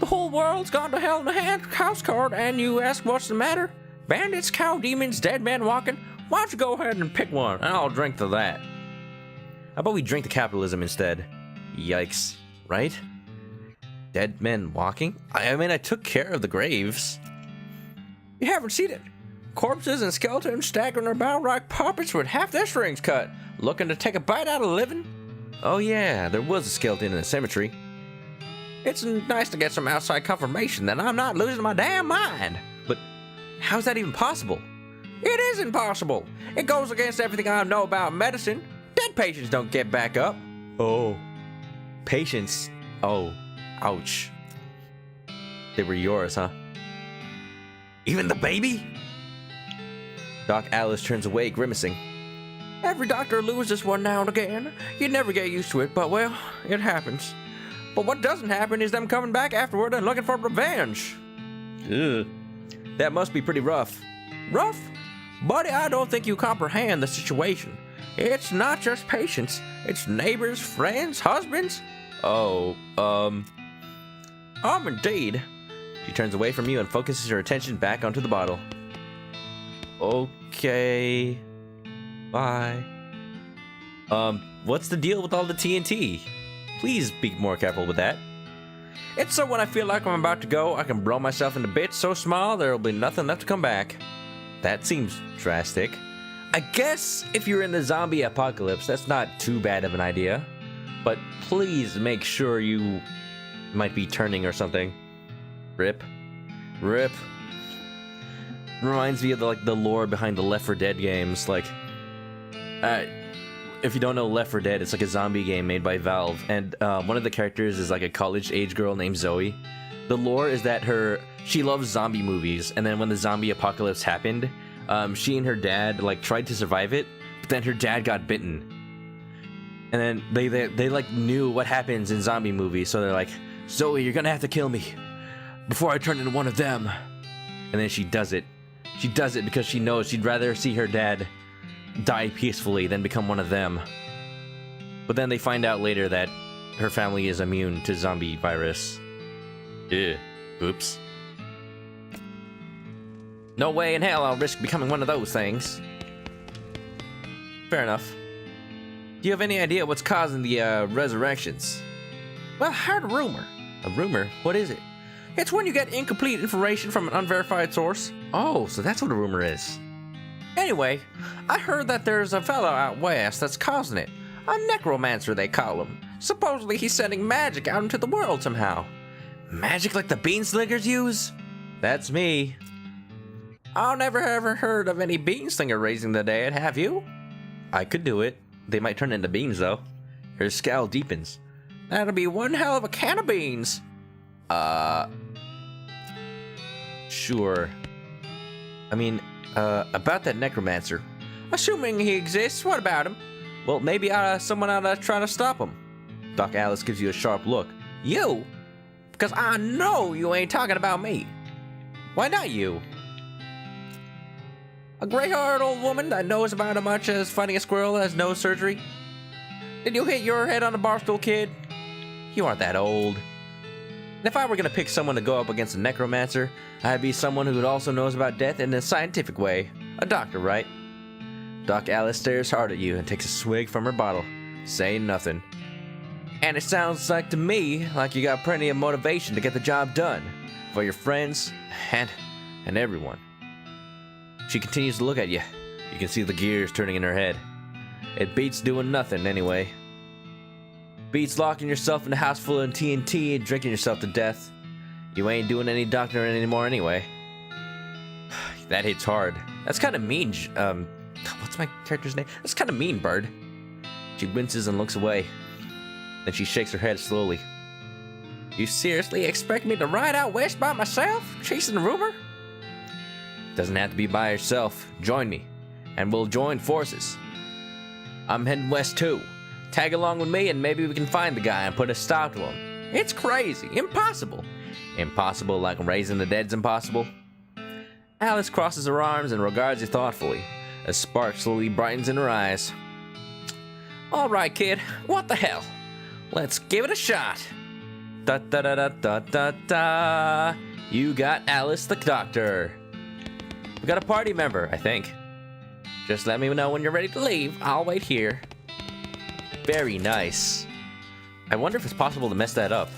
The whole world's gone to hell in a house card, and you ask what's the matter? Bandits, cow demons, dead men walking? Why don't you go ahead and pick one, and I'll drink to that. How about we drink to capitalism instead? Yikes, right? Dead men walking? I mean, I took care of the graves. You haven't seen it. Corpses and skeletons staggering about like puppets with half their strings cut, looking to take a bite out of living. Oh yeah, there was a skeleton in the cemetery. It's nice to get some outside confirmation that I'm not losing my damn mind. But how's that even possible? It isn't possible. It goes against everything I know about medicine. Dead patients don't get back up. Oh. Patients? Oh. Ouch. They were yours, huh? Even the baby? Doc Alice turns away, grimacing. Every doctor loses one now and again. You never get used to it, but well, it happens. But what doesn't happen is them coming back afterward and looking for revenge. Ugh. That must be pretty rough. Rough? Buddy, I don't think you comprehend the situation. It's not just patients. It's neighbors, friends, husbands. Oh, indeed. She turns away from you and focuses her attention back onto the bottle. Okay. Bye. What's the deal with all the TNT? Please be more careful with that. It's so when I feel like I'm about to go, I can blow myself into bits so small there'll be nothing left to come back. That seems drastic. I guess if you're in the zombie apocalypse, that's not too bad of an idea. But please make sure you might be turning or something. Rip. Rip. Reminds me of the lore behind the Left 4 Dead games. Like, if you don't know Left 4 Dead, it's like a zombie game made by Valve, and one of the characters is like a college-age girl named Zoe. The lore is that she loves zombie movies, and then when the zombie apocalypse happened, she and her dad like tried to survive it, but then her dad got bitten, and then they like knew what happens in zombie movies, so they're like, Zoe, you're gonna have to kill me before I turn into one of them, and then she does it. She does it because she knows she'd rather see her dad die peacefully than become one of them. But then they find out later that her family is immune to zombie virus. Ew. Oops. No way in hell I'll risk becoming one of those things. Fair enough. Do you have any idea what's causing the resurrections? Well, I heard a rumor. A rumor? What is it? It's when you get incomplete information from an unverified source. Oh, so that's what a rumor is. Anyway, I heard that there's a fellow out west that's causing it. A necromancer, they call him. Supposedly he's sending magic out into the world somehow. Magic like the beanslingers use? That's me. I've never ever heard of any beanslinger raising the dead, have you? I could do it. They might turn into beans, though. Her scowl deepens. That'll be one hell of a can of beans. Sure. I mean, about that necromancer. Assuming he exists, what about him? Well, maybe someone ought to try to stop him. Doc Alice gives you a sharp look. You? Because I know you ain't talking about me. Why not you? A gray-haired old woman that knows about as much as fighting a squirrel that has no surgery? Did you hit your head on a barstool, kid? You aren't that old. And if I were gonna pick someone to go up against a necromancer, I'd be someone who also knows about death in a scientific way. A doctor, right? Doc Alice stares hard at you and takes a swig from her bottle, saying nothing. And it sounds like to me like you got plenty of motivation to get the job done for your friends and everyone. She continues to look at you. You can see the gears turning in her head. It beats doing nothing anyway. Beats locking yourself in a house full of TNT and drinking yourself to death. You ain't doing any doctoring anymore anyway. That hits hard. That's kind of mean. What's my character's name? That's kind of mean, Bird. She winces and looks away. Then she shakes her head slowly. You seriously expect me to ride out west by myself, chasing a rumor? Doesn't have to be by yourself. Join me, and we'll join forces. I'm heading west too. Tag along with me, and maybe we can find the guy and put a stop to him. It's crazy. Impossible. Impossible like raising the dead's impossible? Alice crosses her arms and regards you thoughtfully. A spark slowly brightens in her eyes. All right, kid. What the hell? Let's give it a shot. Da da da da da da da. You got Alice the doctor. We got a party member, I think. Just let me know when you're ready to leave. I'll wait here. Very nice. I wonder if it's possible to mess that up.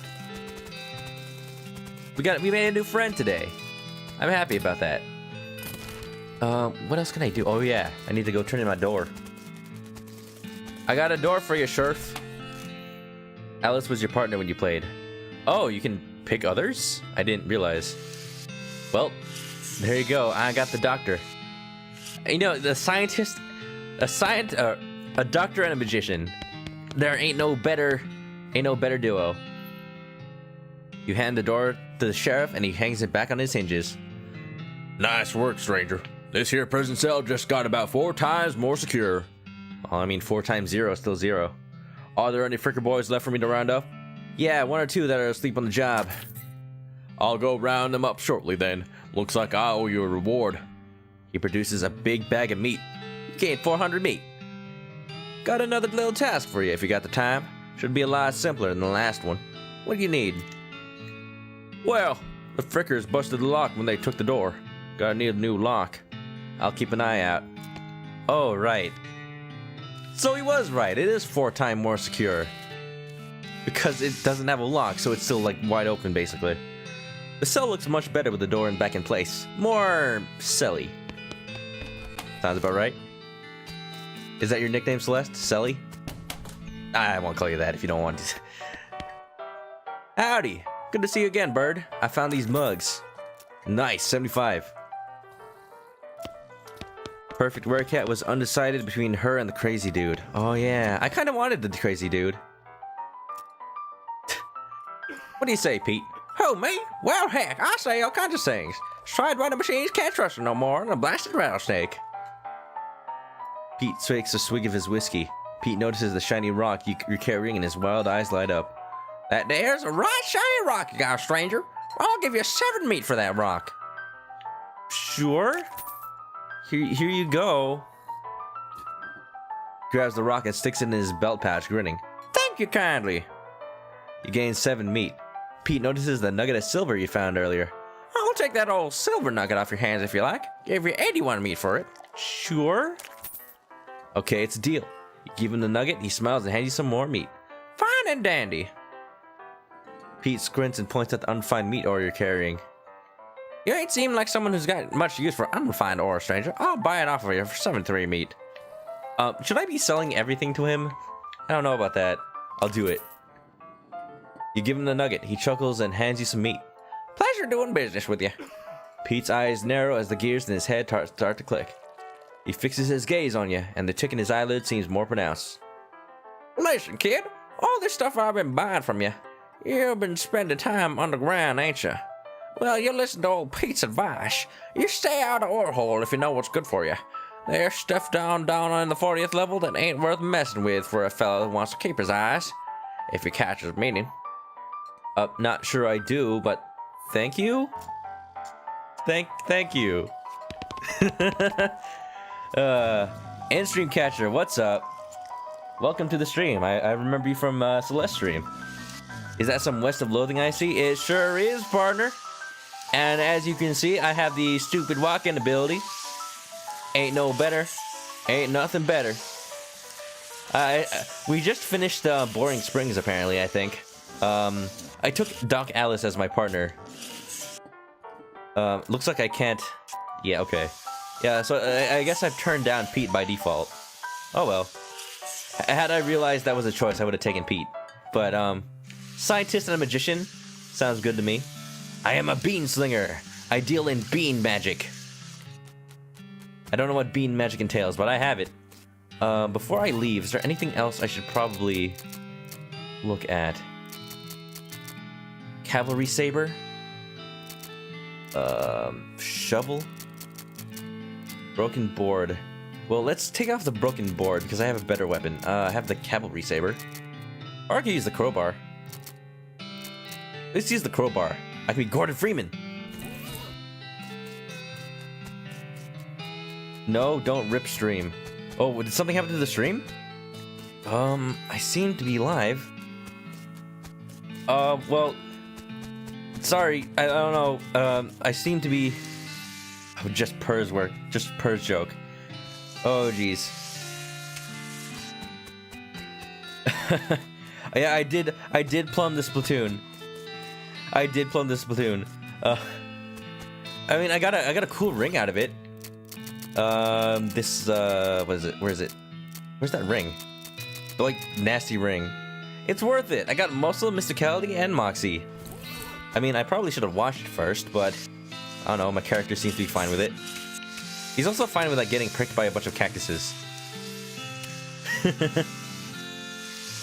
We made a new friend today. I'm happy about that. What else can I do? Oh yeah, I need to go turn in my door. I got a door for you, Sheriff. Alice was your partner when you played. Oh, you can pick others? I didn't realize. Well, there you go. I got the doctor. You know, the scientist, a doctor and a magician. There ain't no better duo. You hand the door to the sheriff and he hangs it back on his hinges. Nice work, stranger. This here prison cell just got about 4 times more secure. Oh, I mean 4 times 0 is still 0. Are there any fricker boys left for me to round up? Yeah, 1 or 2 that are asleep on the job. I'll go round them up shortly then. Looks like I owe you a reward. He produces a big bag of meat. You gained 400 meat. Got another little task for you if you got the time. Should be a lot simpler than the last one. What do you need? Well, the frickers busted the lock when they took the door. Gotta need a new lock. I'll keep an eye out. Oh, right. So he was right. It is 4 times more secure. Because it doesn't have a lock, so it's still like wide open basically. The cell looks much better with the door back in place. More celly. Sounds about right. Is that your nickname, Celeste? Celly? I won't call you that if you don't want to. Howdy. Good to see you again, Bird. I found these mugs. Nice, 75. Perfect Werecat was undecided between her and the crazy dude. Oh yeah, I kind of wanted the crazy dude. What do you say, Pete? Who, me? Well, heck, I say all kinds of things. Tried running machines, can't trust her no more, and a blasted rattlesnake. Pete takes a swig of his whiskey. Pete notices the shiny rock you're carrying and his wild eyes light up. That there's a right shiny rock you got, stranger. I'll give you 7 meat for that rock. Sure. Here you go. Grabs the rock and sticks it in his belt pouch, grinning. Thank you kindly. You gain 7 meat. Pete notices the nugget of silver you found earlier. I'll take that old silver nugget off your hands if you like. Give you 81 meat for it. Sure. Okay, it's a deal. You give him the nugget, he smiles and hands you some more meat. Fine and dandy. Pete squints and points at the unrefined meat ore you're carrying. You ain't seem like someone who's got much use for unrefined ore, stranger. I'll buy it off of you for 7.3 meat. Should I be selling everything to him? I don't know about that. I'll do it. You give him the nugget. He chuckles and hands you some meat. Pleasure doing business with you. Pete's eyes narrow as the gears in his head start to click. He fixes his gaze on you, and the tick in his eyelid seems more pronounced. Listen, kid. All this stuff I've been buying from you, you've been spending time underground, ain't you? Well, you listen to old Pete's advice. You stay out of ore hole if you know what's good for you. There's stuff down on the 40th level that ain't worth messing with for a fella who wants to keep his eyes. If you catch his meaning. Not sure I do, but thank you? Thank you. End stream catcher, what's up? Welcome to the stream. I remember you from Celeste stream. Is that some West of Loathing I see? It sure is, partner. And as you can see, I have the stupid walk-in ability. Ain't no better. Ain't nothing better. We just finished Boring Springs, apparently, I think. I took Doc Alice as my partner. Looks like I can't... Yeah, okay. Yeah, so I guess I've turned down Pete by default. Oh well. Had I realized that was a choice, I would have taken Pete. But, scientist and a magician sounds good to me. I am a bean slinger. I deal in bean magic. I don't know what bean magic entails, but I have it. Before I leave, is there anything else I should probably look at? Cavalry saber? Shovel? Broken board. Well, let's take off the broken board because I have a better weapon. I have the cavalry saber. Or I could use the crowbar. Let's use the crowbar. I could be Gordon Freeman. No, don't rip stream. Oh, did something happen to the stream? I seem to be live. Well, sorry, I don't know. I seem to be... Oh, just Purr's work. Just Purr's joke. Oh, jeez. Yeah, I did plumb the Splatoon. I did plumb the Splatoon. I mean, I got a cool ring out of it. What is it? Where is it? Where's that ring? The, like, nasty ring. It's worth it. I got muscle, mysticality, and moxie. I mean, I probably should have washed it first, but I don't know, my character seems to be fine with it. He's also fine with, like, getting pricked by a bunch of cactuses.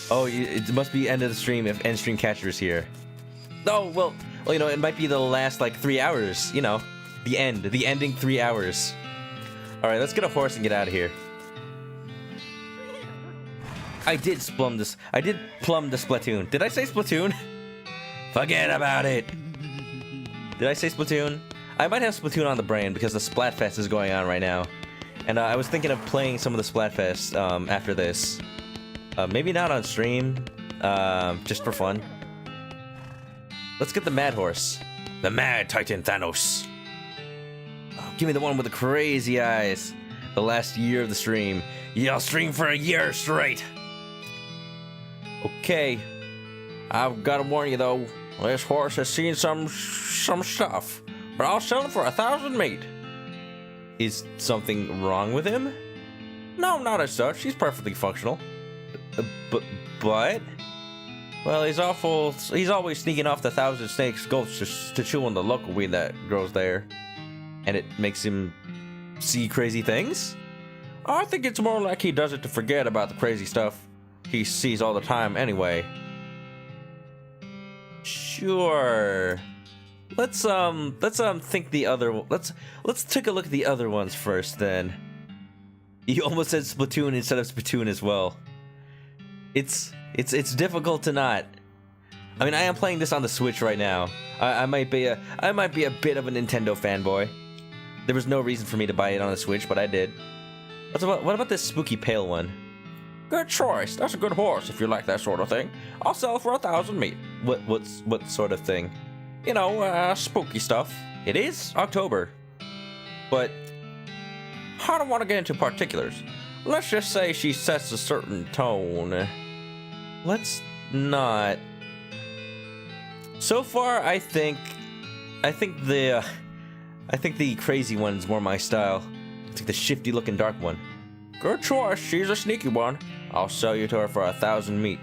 Oh, it must be end of the stream if end stream catcher is here. Oh, well, you know, it might be the last, like, 3 hours, you know. The ending 3 hours. Alright, let's get a horse and get out of here. I did plumb the Splatoon. Did I say Splatoon? Forget about it. Did I say Splatoon? I might have Splatoon on the brain because the Splatfest is going on right now. And I was thinking of playing some of the Splatfest after this. Maybe not on stream, just for fun. Let's get the Mad Horse. The Mad Titan Thanos. Oh, give me the one with the crazy eyes. the last year of the stream. Yeah, I'll stream for a year straight. Okay, I've got to warn you though. This horse has seen some stuff, but I'll sell it for 1,000 meat. Is something wrong with him? No, not as such. He's perfectly functional. But well, he's always sneaking off the 1,000 snakes ghosts to chew on the local weed that grows there, and it makes him see crazy things. I think it's more like he does it to forget about the crazy stuff he sees all the time anyway. Sure. Let's think the other. Let's take a look at the other ones first. Then you almost said Splatoon instead of Splatoon as well. It's difficult to not. I mean, I am playing this on the Switch right now. I might be a bit of a Nintendo fanboy. There was no reason for me to buy it on the Switch, but I did. What about this spooky pale one? Good choice. That's a good horse if you like that sort of thing. I'll sell it for 1,000 meat. What sort of thing? You know, spooky stuff. It is October, but I don't want to get into particulars. Let's just say she sets a certain tone. Let's not. So far, I think the crazy one's more my style. It's like the shifty-looking dark one. Good choice. She's a sneaky one. I'll sell you to her for 1,000 meat.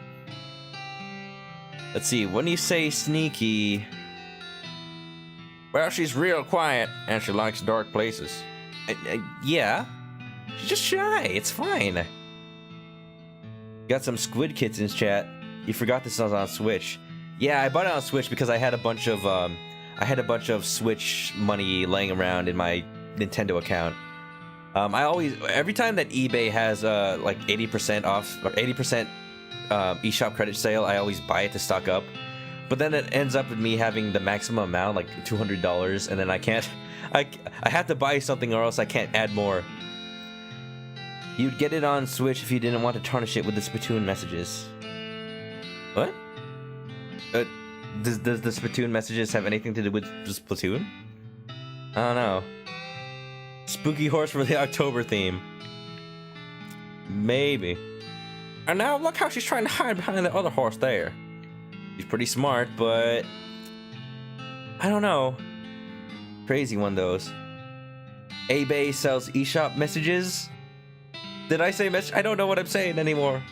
Let's see. When you say sneaky, well, she's real quiet and she likes dark places. Yeah, she's just shy. It's fine. Got some Squid Kittens chat. You forgot this was on Switch. Yeah, I bought it on Switch because I had a bunch of Switch money laying around in my Nintendo account. Every time that eBay has like 80% off or 80% eShop credit sale, I always buy it to stock up. But then it ends up with me having the maximum amount, like $200, and then I have to buy something or else I can't add more. You'd get it on Switch if you didn't want to tarnish it with the Splatoon messages. What? Does the Splatoon messages have anything to do with Splatoon? I don't know. Spooky horse for the October theme. Maybe. And now look how she's trying to hide behind the other horse there. She's pretty smart, but I don't know. Crazy one, those. eBay sells eShop messages. Did I say message? I don't know what I'm saying anymore.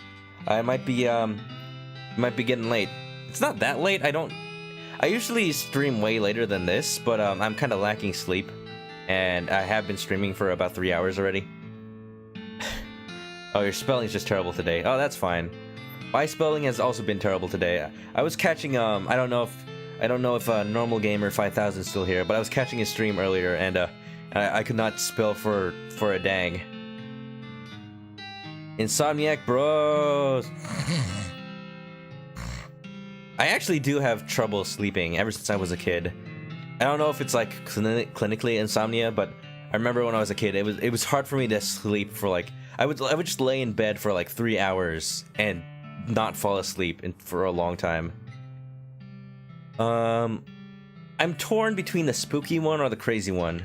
I might be getting late. It's not that late. I usually stream way later than this, but I'm kind of lacking sleep, and I have been streaming for about 3 hours already. Oh, your spelling's just terrible today. Oh, that's fine. My spelling has also been terrible today. I was catching I don't know if Normal Gamer 5000 is still here, but I was catching his stream earlier, and I could not spell for a dang. Insomniac Bros. I actually do have trouble sleeping ever since I was a kid. I don't know if it's like clinically insomnia, but I remember when I was a kid, it was hard for me to sleep for like I would just lay in bed for like 3 hours and not fall asleep for a long time. I'm torn between the spooky one or the crazy one.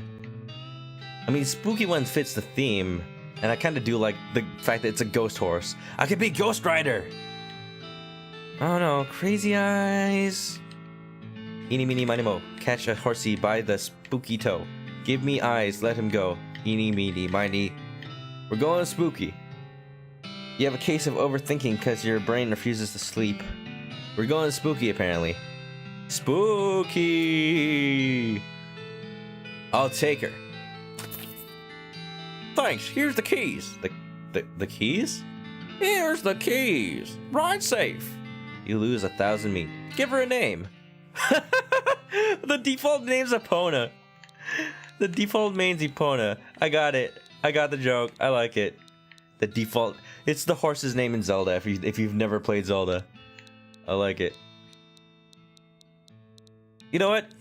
I mean, spooky one fits the theme, and I kind of do like the fact that it's a ghost horse. I could be Ghost Rider. I don't know, crazy eyes. Eeny, meeny, miny, mo. Catch a horsey by the spooky toe. Give me eyes, let him go. Eeny, meeny, miny. We're going spooky. You have a case of overthinking because your brain refuses to sleep. We're going spooky, apparently. Spooky! I'll take her. Thanks, here's the keys. The keys? Here's the keys. Ride safe. You lose 1,000 meat. Give her a name. The default name's Epona. The default name's Epona. I got it. I got the joke. I like it. The default. It's the horse's name in Zelda. If you've never played Zelda, I like it. You know what?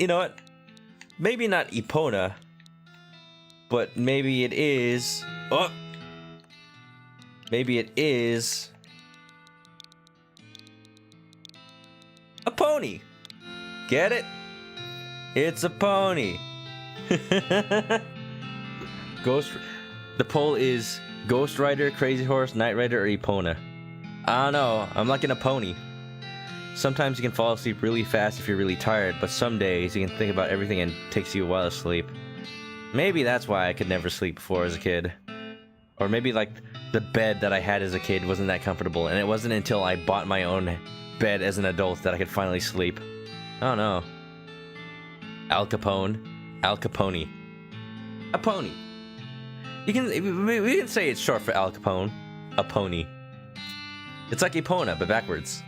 Maybe not Epona, but maybe it is. Oh, maybe it is a pony. Get it? It's a pony. Ghost. The poll is Ghost Rider, Crazy Horse, Knight Rider, or Epona. I don't know. I'm liking a pony. Sometimes you can fall asleep really fast if you're really tired, but some days you can think about everything and it takes you a while to sleep. Maybe that's why I could never sleep before as a kid. Or maybe like the bed that I had as a kid wasn't that comfortable, and it wasn't until I bought my own bed as an adult that I could finally sleep. I don't know. Al Capone. Al Capone. A pony. We can say it's short for Al Capone. A pony. It's like Epona, but backwards.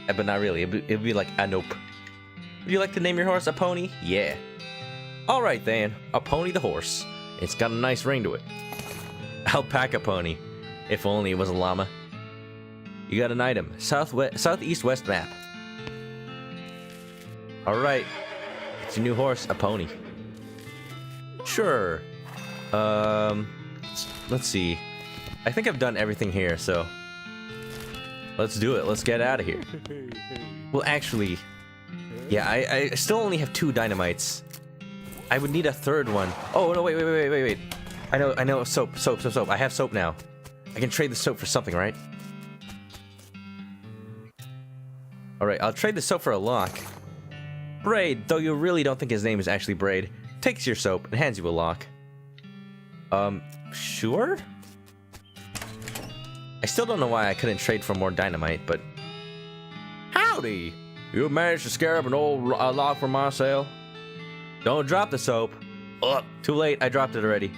But not really. It'd be like a nope. Would you like to name your horse a pony? Yeah. Alright then. A pony the horse. It's got a nice ring to it. Alpaca pony. If only it was a llama. You got an item. Southeast-west map. Alright. It's your new horse, a pony. Sure. Let's see. I think I've done everything here, so let's do it. Let's get out of here. Well, actually, yeah, I still only have 2 dynamites. I would need a 3rd one. Oh no! Wait. I know. Soap. I have soap now. I can trade the soap for something, right? All right, I'll trade the soap for a lock. Braid, though you really don't think his name is actually Braid, takes your soap and hands you a lock. Sure? I still don't know why I couldn't trade for more dynamite, but... Howdy! You managed to scare up an old lock for my sale? Don't drop the soap. Ugh, too late, I dropped it already.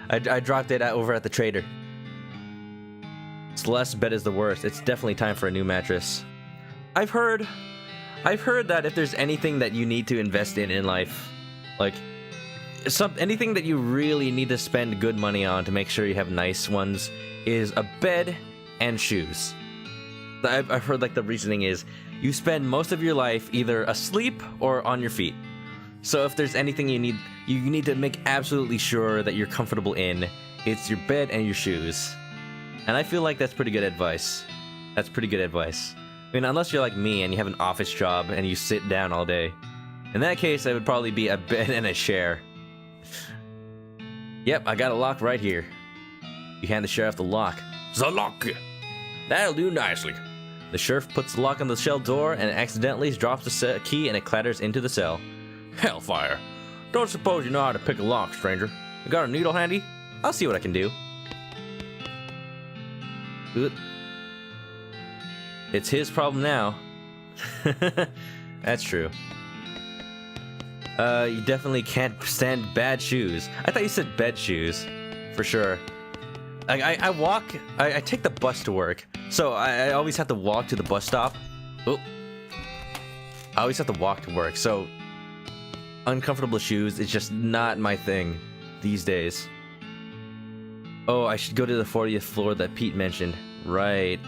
I dropped it over at the trader. Celeste's bed is the worst. It's definitely time for a new mattress. I've heard that if there's anything that you need to invest in life, like anything that you really need to spend good money on to make sure you have nice ones, is a bed and shoes. I've heard like the reasoning is you spend most of your life either asleep or on your feet. So if there's anything you need to make absolutely sure that you're comfortable in, it's your bed and your shoes. And I feel like that's pretty good advice. That's pretty good advice. I mean, unless you're like me and you have an office job and you sit down all day. In that case, it would probably be a bed and a chair. Yep, I got a lock right here. You hand the sheriff the lock. The lock! That'll do nicely. The sheriff puts the lock on the cell door and accidentally drops the key and it clatters into the cell. Hellfire. Don't suppose you know how to pick a lock, stranger. You got a needle handy? I'll see what I can do. Good. It's his problem now. That's true. You definitely can't stand bad shoes. I thought you said bed shoes. For sure. I take the bus to work. So I always have to walk to the bus stop. Oh. I always have to walk to work. So uncomfortable shoes is just not my thing these days. Oh, I should go to the 40th floor that Pete mentioned. Right.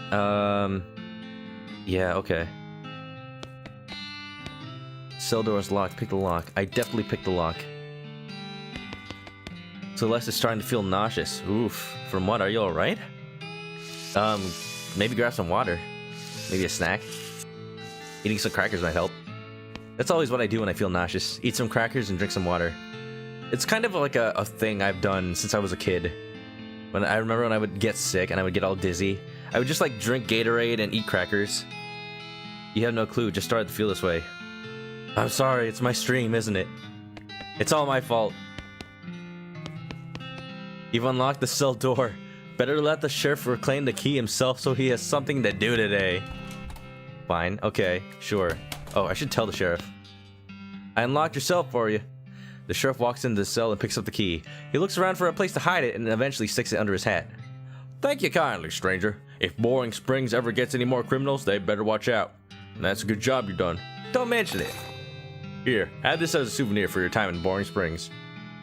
Yeah, okay. Cell door is locked. Pick the lock. I definitely picked the lock. Celeste is starting to feel nauseous. Oof. From what? Are you alright? Maybe grab some water. Maybe a snack. Eating some crackers might help. That's always what I do when I feel nauseous. Eat some crackers and drink some water. It's kind of like a thing I've done since I was a kid. I remember when I would get sick and I would get all dizzy, I would just like drink Gatorade and eat crackers. You have no clue, just started to feel this way. I'm sorry, it's my stream, isn't it? It's all my fault. You've unlocked the cell door. Better let the sheriff reclaim the key himself so he has something to do today. Fine, okay, sure. Oh, I should tell the sheriff. I unlocked your cell for you. The sheriff walks into the cell and picks up the key. He looks around for a place to hide it and eventually sticks it under his hat. Thank you kindly, stranger. If Boring Springs ever gets any more criminals, they better watch out. And that's a good job you've done. Don't mention it. Here, have this as a souvenir for your time in Boring Springs.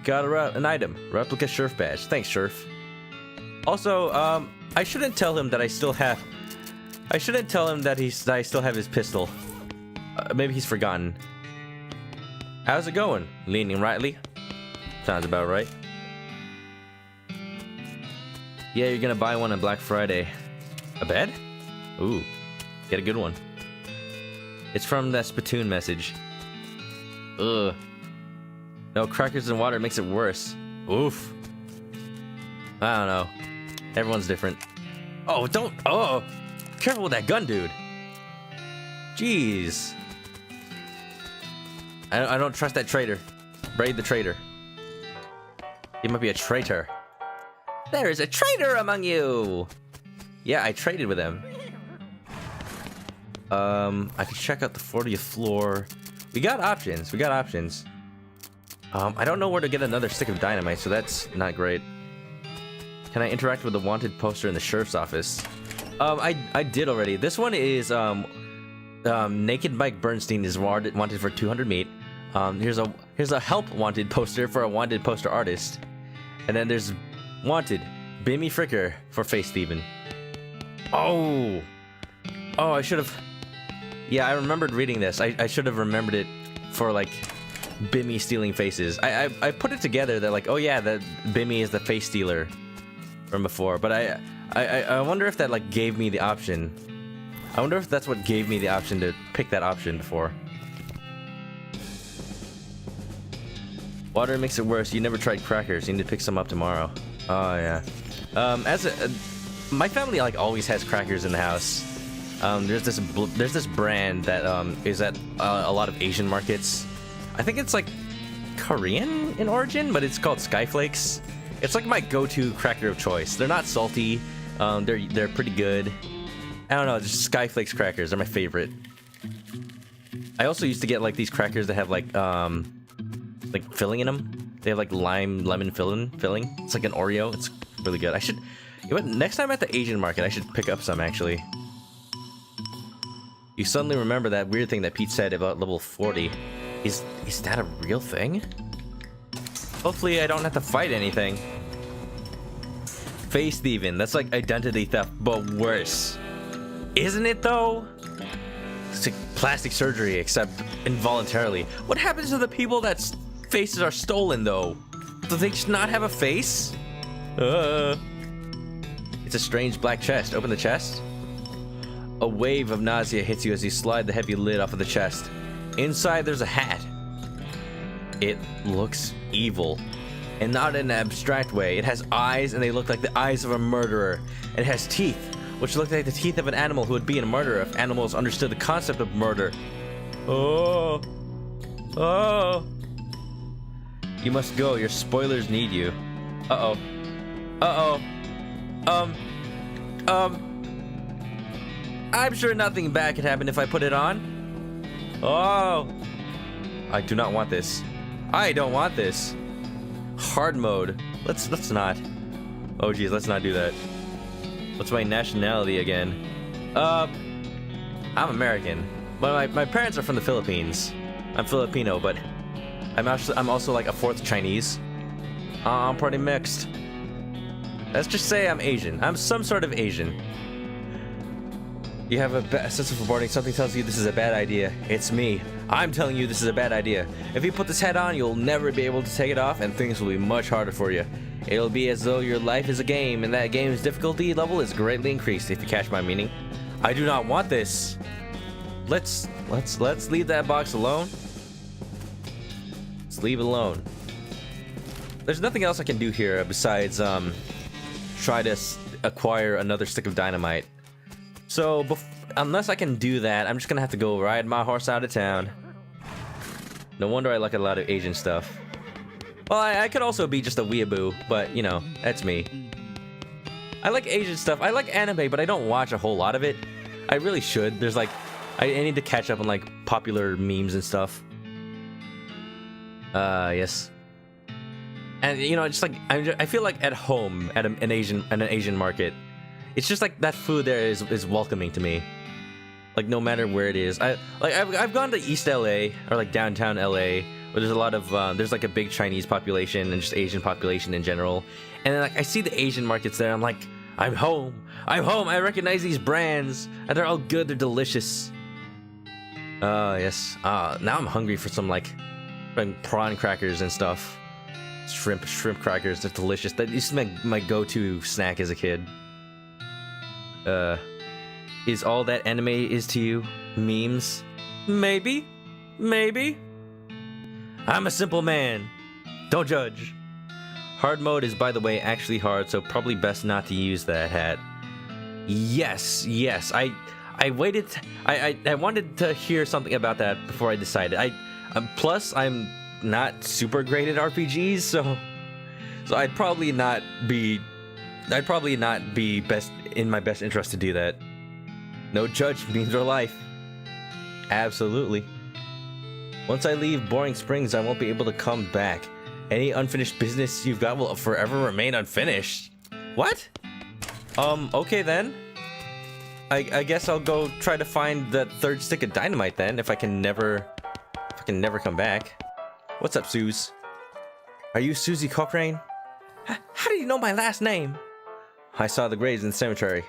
Got an item. Replica sheriff badge. Thanks, sheriff. Also, I shouldn't tell him that I still have... I shouldn't tell him that I still have his pistol. Maybe he's forgotten. How's it going? Leaning rightly? Sounds about right. Yeah, you're gonna buy one on Black Friday. A bed? Ooh, get a good one. It's from that Splatoon message. Ugh. No, crackers and water makes it worse. Oof. I don't know. Everyone's different. Oh, don't. Oh, careful with that gun, dude. Jeez. I don't trust that traitor. Braid the traitor. He might be a traitor. There is a traitor among you. Yeah, I traded with him. I can check out the 40th floor. We got options. We got options. I don't know where to get another stick of dynamite, so that's not great. Can I interact with the wanted poster in the sheriff's office? I did already. This one is Naked Mike Bernstein is wanted for 200 meat. Here's a help wanted poster for a wanted poster artist, and then there's wanted Bimmy Fricker for face thieving. Oh, I should have. Yeah, I remembered reading this. I should have remembered it for like Bimmy stealing faces. I put it together that like, oh yeah, that Bimmy is the face stealer from before, but I wonder if that like gave me the option. I wonder if that's what gave me the option to pick that option before. Water makes it worse. You never tried crackers. You need to pick some up tomorrow. Oh yeah. My family like always has crackers in the house. There's this brand that is at a lot of Asian markets. I think it's like Korean in origin, but it's called Skyflakes. It's like my go-to cracker of choice. They're not salty. They're pretty good. I don't know, just Skyflakes crackers are my favorite. I also used to get like these crackers that have like filling in them. They have like lemon filling. It's like an Oreo. It's really good. Next time at the Asian market, I should pick up some actually. You suddenly remember that weird thing that Pete said about level 40. Is that a real thing? Hopefully I don't have to fight anything. Face thieving. That's like identity theft, but worse. Isn't it though? It's like plastic surgery, except involuntarily. What happens to the people that faces are stolen though? Do they just not have a face? It's a strange black chest. Open the chest. A wave of nausea hits you as you slide the heavy lid off of the chest. Inside there's a hat. It looks evil. And not in an abstract way. It has eyes and they look like the eyes of a murderer. And it has teeth, which look like the teeth of an animal who would be a murderer if animals understood the concept of murder. Oh. You must go. Your spoilers need you. Uh-oh. I'm sure nothing bad could happen if I put it on. Oh. I do not want this. I don't want this. Hard mode. Let's not. Oh geez, let's not do that. What's my nationality again? I'm American. But my parents are from the Philippines. I'm Filipino, but I'm also like a fourth Chinese. I'm pretty mixed. Let's just say I'm Asian. I'm some sort of Asian. You have a sense of foreboding. Something tells you this is a bad idea. It's me. I'm telling you this is a bad idea. If you put this hat on, you'll never be able to take it off, and things will be much harder for you. It'll be as though your life is a game, and that game's difficulty level is greatly increased, if you catch my meaning. I do not want this. Let's leave that box alone. Let's leave it alone. There's nothing else I can do here besides try to acquire another stick of dynamite. So, unless I can do that, I'm just gonna have to go ride my horse out of town. No wonder I like a lot of Asian stuff. Well, I could also be just a weeaboo, but, you know, that's me. I like Asian stuff. I like anime, but I don't watch a whole lot of it. I really should. There's like... I need to catch up on, like, popular memes and stuff. Yes. And, you know, just like... I feel like at home at an Asian market. It's just like that food there is welcoming to me. Like no matter where it is. I've gone to East LA or like downtown LA where there's a lot of there's like a big Chinese population and just Asian population in general. And then like I see the Asian markets there, I'm like, I'm home. I recognize these brands and they're all good, they're delicious. Yes. Now I'm hungry for some like prawn crackers and stuff. Shrimp crackers, they're delicious. That used to be my go-to snack as a kid. Is all that anime is to you memes? Maybe. I'm a simple man. Don't judge. Hard mode is, by the way, actually hard, so probably best not to use that hat. Yes. I waited. I wanted to hear something about that before I decided. Plus, I'm not super great at RPGs, so I'd probably not be best in my best interest to do that. No judge means real life. Absolutely. Once I leave Boring Springs, I won't be able to come back. Any unfinished business you've got will forever remain unfinished. What? Okay then. I guess I'll go try to find that third stick of dynamite then, if I can never come back. What's up, Suze? Are you Susie Cochrane? How do you know my last name? I saw the graves in the cemetery.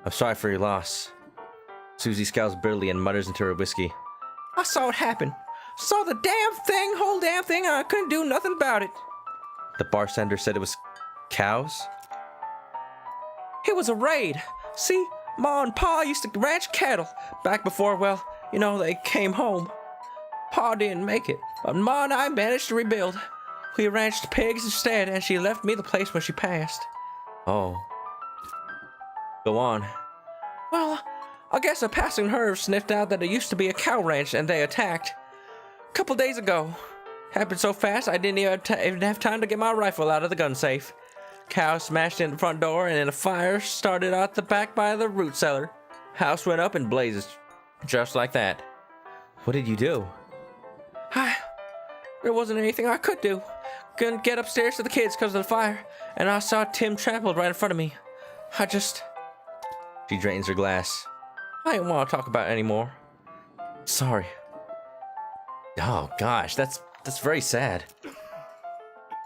I'm sorry for your loss. Susie scowls bitterly and mutters into her whiskey. I saw it happen. Saw the whole damn thing, and I couldn't do nothing about it. The bartender said it was cows? It was a raid. See, Ma and Pa used to ranch cattle back before, well, they came home. Pa didn't make it, but Ma and I managed to rebuild. We ranched pigs instead, and she left me the place when she passed. Oh. Go on. Well, I guess a passing herd sniffed out that it used to be a cow ranch, and they attacked. A couple days ago. Happened so fast I didn't even have time to get my rifle out of the gun safe. Cow smashed in the front door, and then a fire started out the back by the root cellar. House went up in blazes. Just like that. What did you do? There wasn't anything I could do. Couldn't get upstairs to the kids because of the fire, and I saw Tim trampled right in front of me. She drains her glass. I didn't want to talk about it anymore. Sorry. Oh gosh, that's very sad.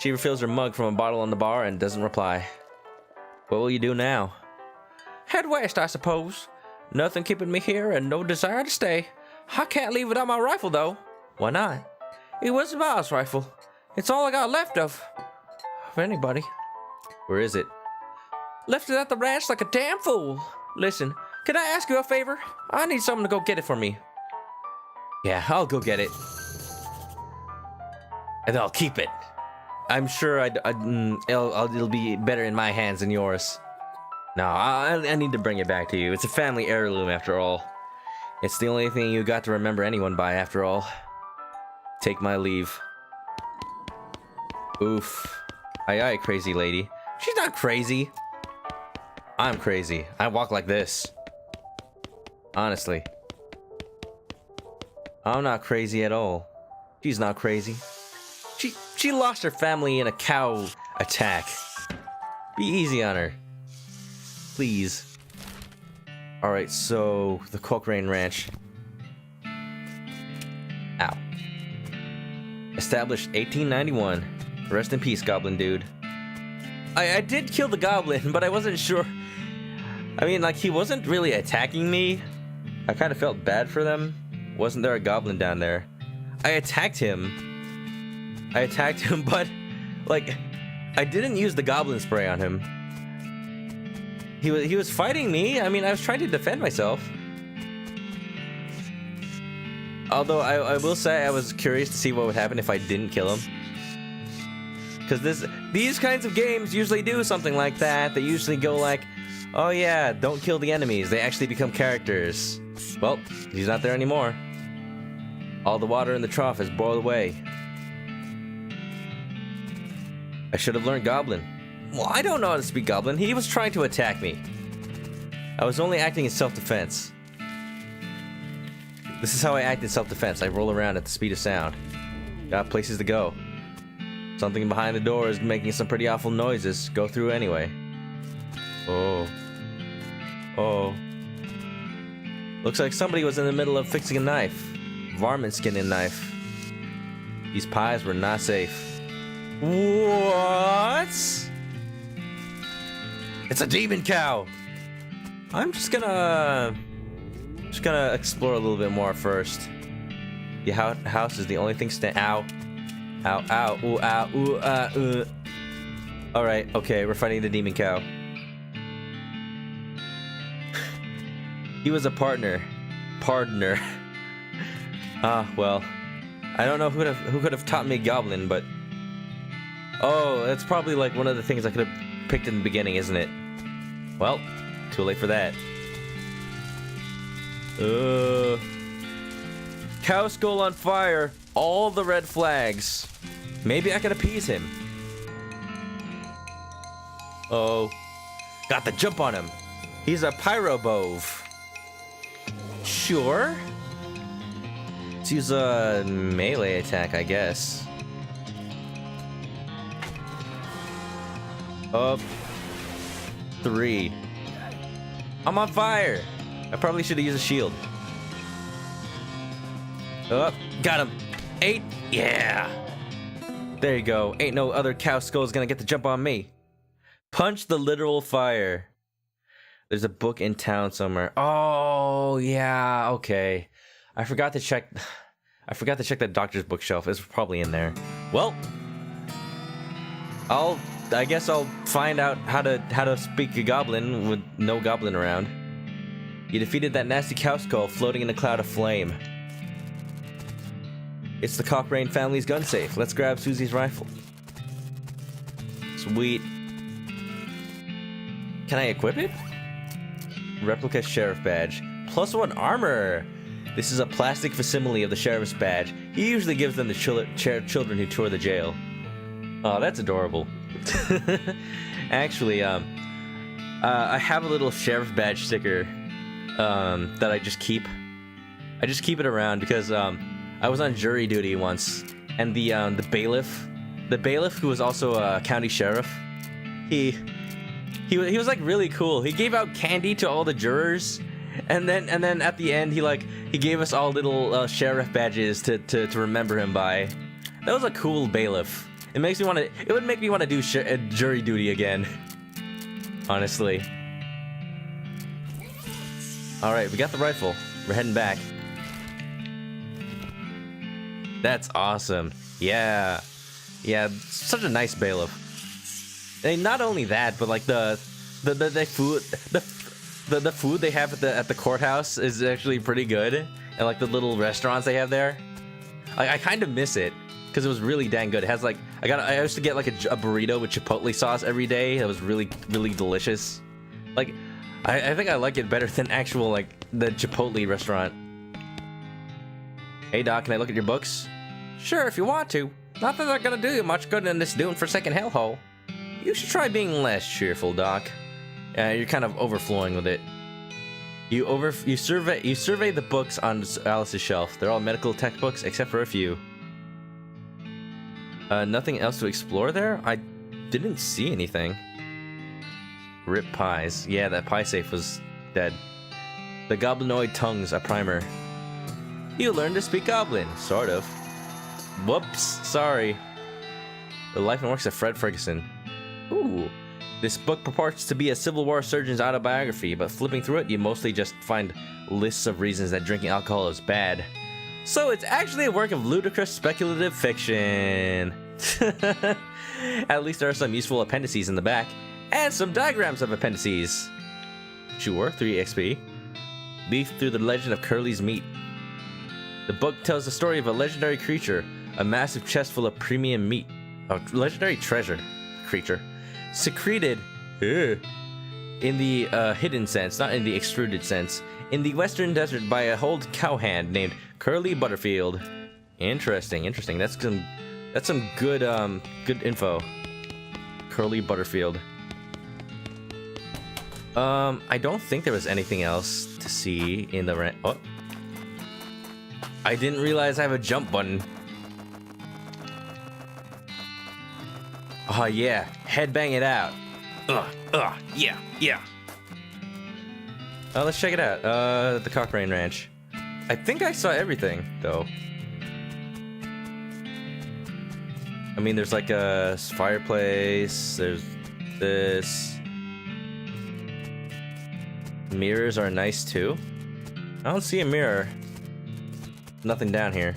She refills her mug from a bottle on the bar and doesn't reply. What will you do now? Head west, I suppose. Nothing keeping me here and no desire to stay. I can't leave without my rifle, though. Why not? It was a Miles rifle. It's all I got left of anybody. Where is it? Left it at the ranch like a damn fool. Listen, can I ask you a favor? I need someone to go get it for me. Yeah, I'll go get it. And I'll keep it. I'm sure it'll be better in my hands than yours. No, I need to bring it back to you. It's a family heirloom after all. It's the only thing you got to remember anyone by after all. Take my leave. Oof. Aye, crazy lady. She's not crazy. I'm crazy. I walk like this. Honestly. I'm not crazy at all. She's not crazy. She lost her family in a cow attack. Be easy on her. Please. Alright, so the Cochrane Ranch. Ow. Established 1891. Rest in peace, Goblin Dude. I did kill the Goblin, but I wasn't sure. I mean, like, he wasn't really attacking me. I kind of felt bad for them. Wasn't there a Goblin down there? I attacked him, but, like, I didn't use the Goblin spray on him. He was fighting me. I mean, I was trying to defend myself. Although, I will say I was curious to see what would happen if I didn't kill him. Because these kinds of games usually do something like that. They usually go like, oh yeah, don't kill the enemies. They actually become characters. Well, he's not there anymore. All the water in the trough has boiled away. I should have learned Goblin. Well, I don't know how to speak Goblin. He was trying to attack me. I was only acting in self-defense. This is how I act in self-defense. I roll around at the speed of sound. Got places to go. Something behind the door is making some pretty awful noises. Go through anyway. Oh. Oh. Looks like somebody was in the middle of fixing a knife. Varmint skinning knife. These pies were not safe. What? It's a demon cow! I'm just gonna explore a little bit more first. The house is the only thing Ow. Ow, ow, ooh, ow, ooh, Alright, okay, we're fighting the demon cow. He was a partner. Well. I don't know who could have taught me Goblin, but Oh, that's probably like one of the things I could have picked in the beginning, isn't it? Well, too late for that. Cow skull on fire. All the red flags. Maybe I could appease him. Oh. Got the jump on him. He's a pyrobove. Sure. Let's use a melee attack, I guess. Up. 3. I'm on fire. I probably should have used a shield. Up. Got him. 8. Yeah. There you go. Ain't no other cow skull's gonna get the jump on me. Punch the literal fire. There's a book in town somewhere. Oh, yeah. Okay. I forgot to check that doctor's bookshelf. It's probably in there. Well, I guess I'll find out how to speak a goblin with no goblin around. You defeated that nasty cow skull floating in a cloud of flame. It's the Cockbrain family's gun safe. Let's grab Susie's rifle. Sweet. Can I equip it? Replica sheriff badge. +1 armor. This is a plastic facsimile of the sheriff's badge. He usually gives them to children who tour the jail. Oh, that's adorable. Actually, I have a little sheriff badge sticker that I just keep. I just keep it around because I was on jury duty once, and the bailiff who was also a county sheriff, he was like really cool. He gave out candy to all the jurors, and then at the end he gave us all little sheriff badges to remember him by. That was a cool bailiff. It would make me want to do jury duty again. Honestly. All right, we got the rifle. We're heading back. That's awesome. Yeah, such a nice bailiff. And not only that, but like the food they have at the courthouse is actually pretty good, and like the little restaurants they have there. I kind of miss it because it was really dang good. It has like I used to get like a burrito with chipotle sauce every day. It was really delicious. Like I think I like it better than actual like the Chipotle restaurant. Hey Doc, can I look at your books? Sure, if you want to. Not that they're gonna do you much good in this Dune-forsaken hellhole. You should try being less cheerful, Doc. You're kind of overflowing with it. You survey the books on Alice's shelf. They're all medical textbooks except for a few. Nothing else to explore there? I didn't see anything. Rip pies. Yeah, that pie safe was dead. The goblinoid tongue's a primer. You learned to speak goblin, sort of. Whoops, sorry. The life and works of Fred Ferguson. Ooh. This book purports to be a Civil War surgeon's autobiography, but flipping through it, you mostly just find lists of reasons that drinking alcohol is bad. So it's actually a work of ludicrous speculative fiction. At least there are some useful appendices in the back, and some diagrams of appendices. Sure, 3 XP. Leaf through the legend of Curly's meat. The book tells the story of a legendary creature, a massive chest full of premium meat. A legendary treasure creature. Secreted in the hidden sense, not in the extruded sense, in the western desert by a old cowhand named Curly Butterfield. Interesting. That's some good info. Curly Butterfield. I don't think there was anything else to see in the oh. I didn't realize I have a jump button. Oh yeah, headbang it out. Yeah. Oh, let's check it out. The Cockbrain Ranch. I think I saw everything, though. I mean, there's like a fireplace. There's this. Mirrors are nice too. I don't see a mirror. Nothing down here.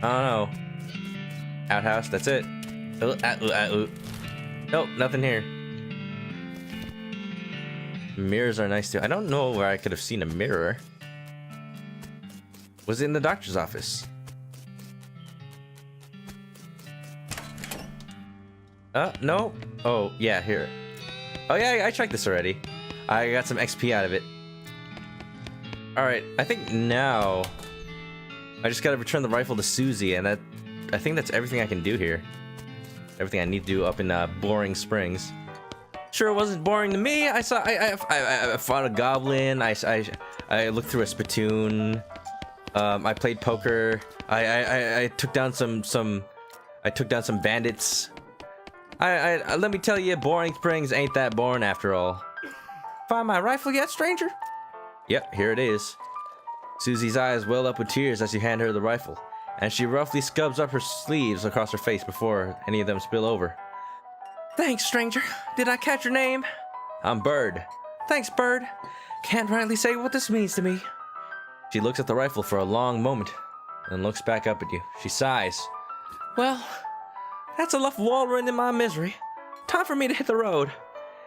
I don't know. Outhouse, that's it. Nope, nothing here. Mirrors are nice too. I don't know where I could have seen a mirror. Was it in the doctor's office? No. Oh, yeah, here. Oh, yeah, I checked this already. I got some XP out of it. Alright, I think now I just gotta return the rifle to Susie, and I think that's everything I can do here. Everything I need to do up in Boring Springs. Sure, it wasn't boring to me. I fought a goblin. I looked through a spittoon. I played poker. I took down some bandits. Let me tell you, Boring Springs ain't that boring after all. Find my rifle yet, stranger? Yep, here it is. Susie's eyes well up with tears as you hand her the rifle, and she roughly scrubs up her sleeves across her face before any of them spill over. Thanks, stranger. Did I catch your name? I'm Bird. Thanks, Bird. Can't rightly say what this means to me. She looks at the rifle for a long moment, and looks back up at you. She sighs. Well, that's enough wallowing in my misery. Time for me to hit the road.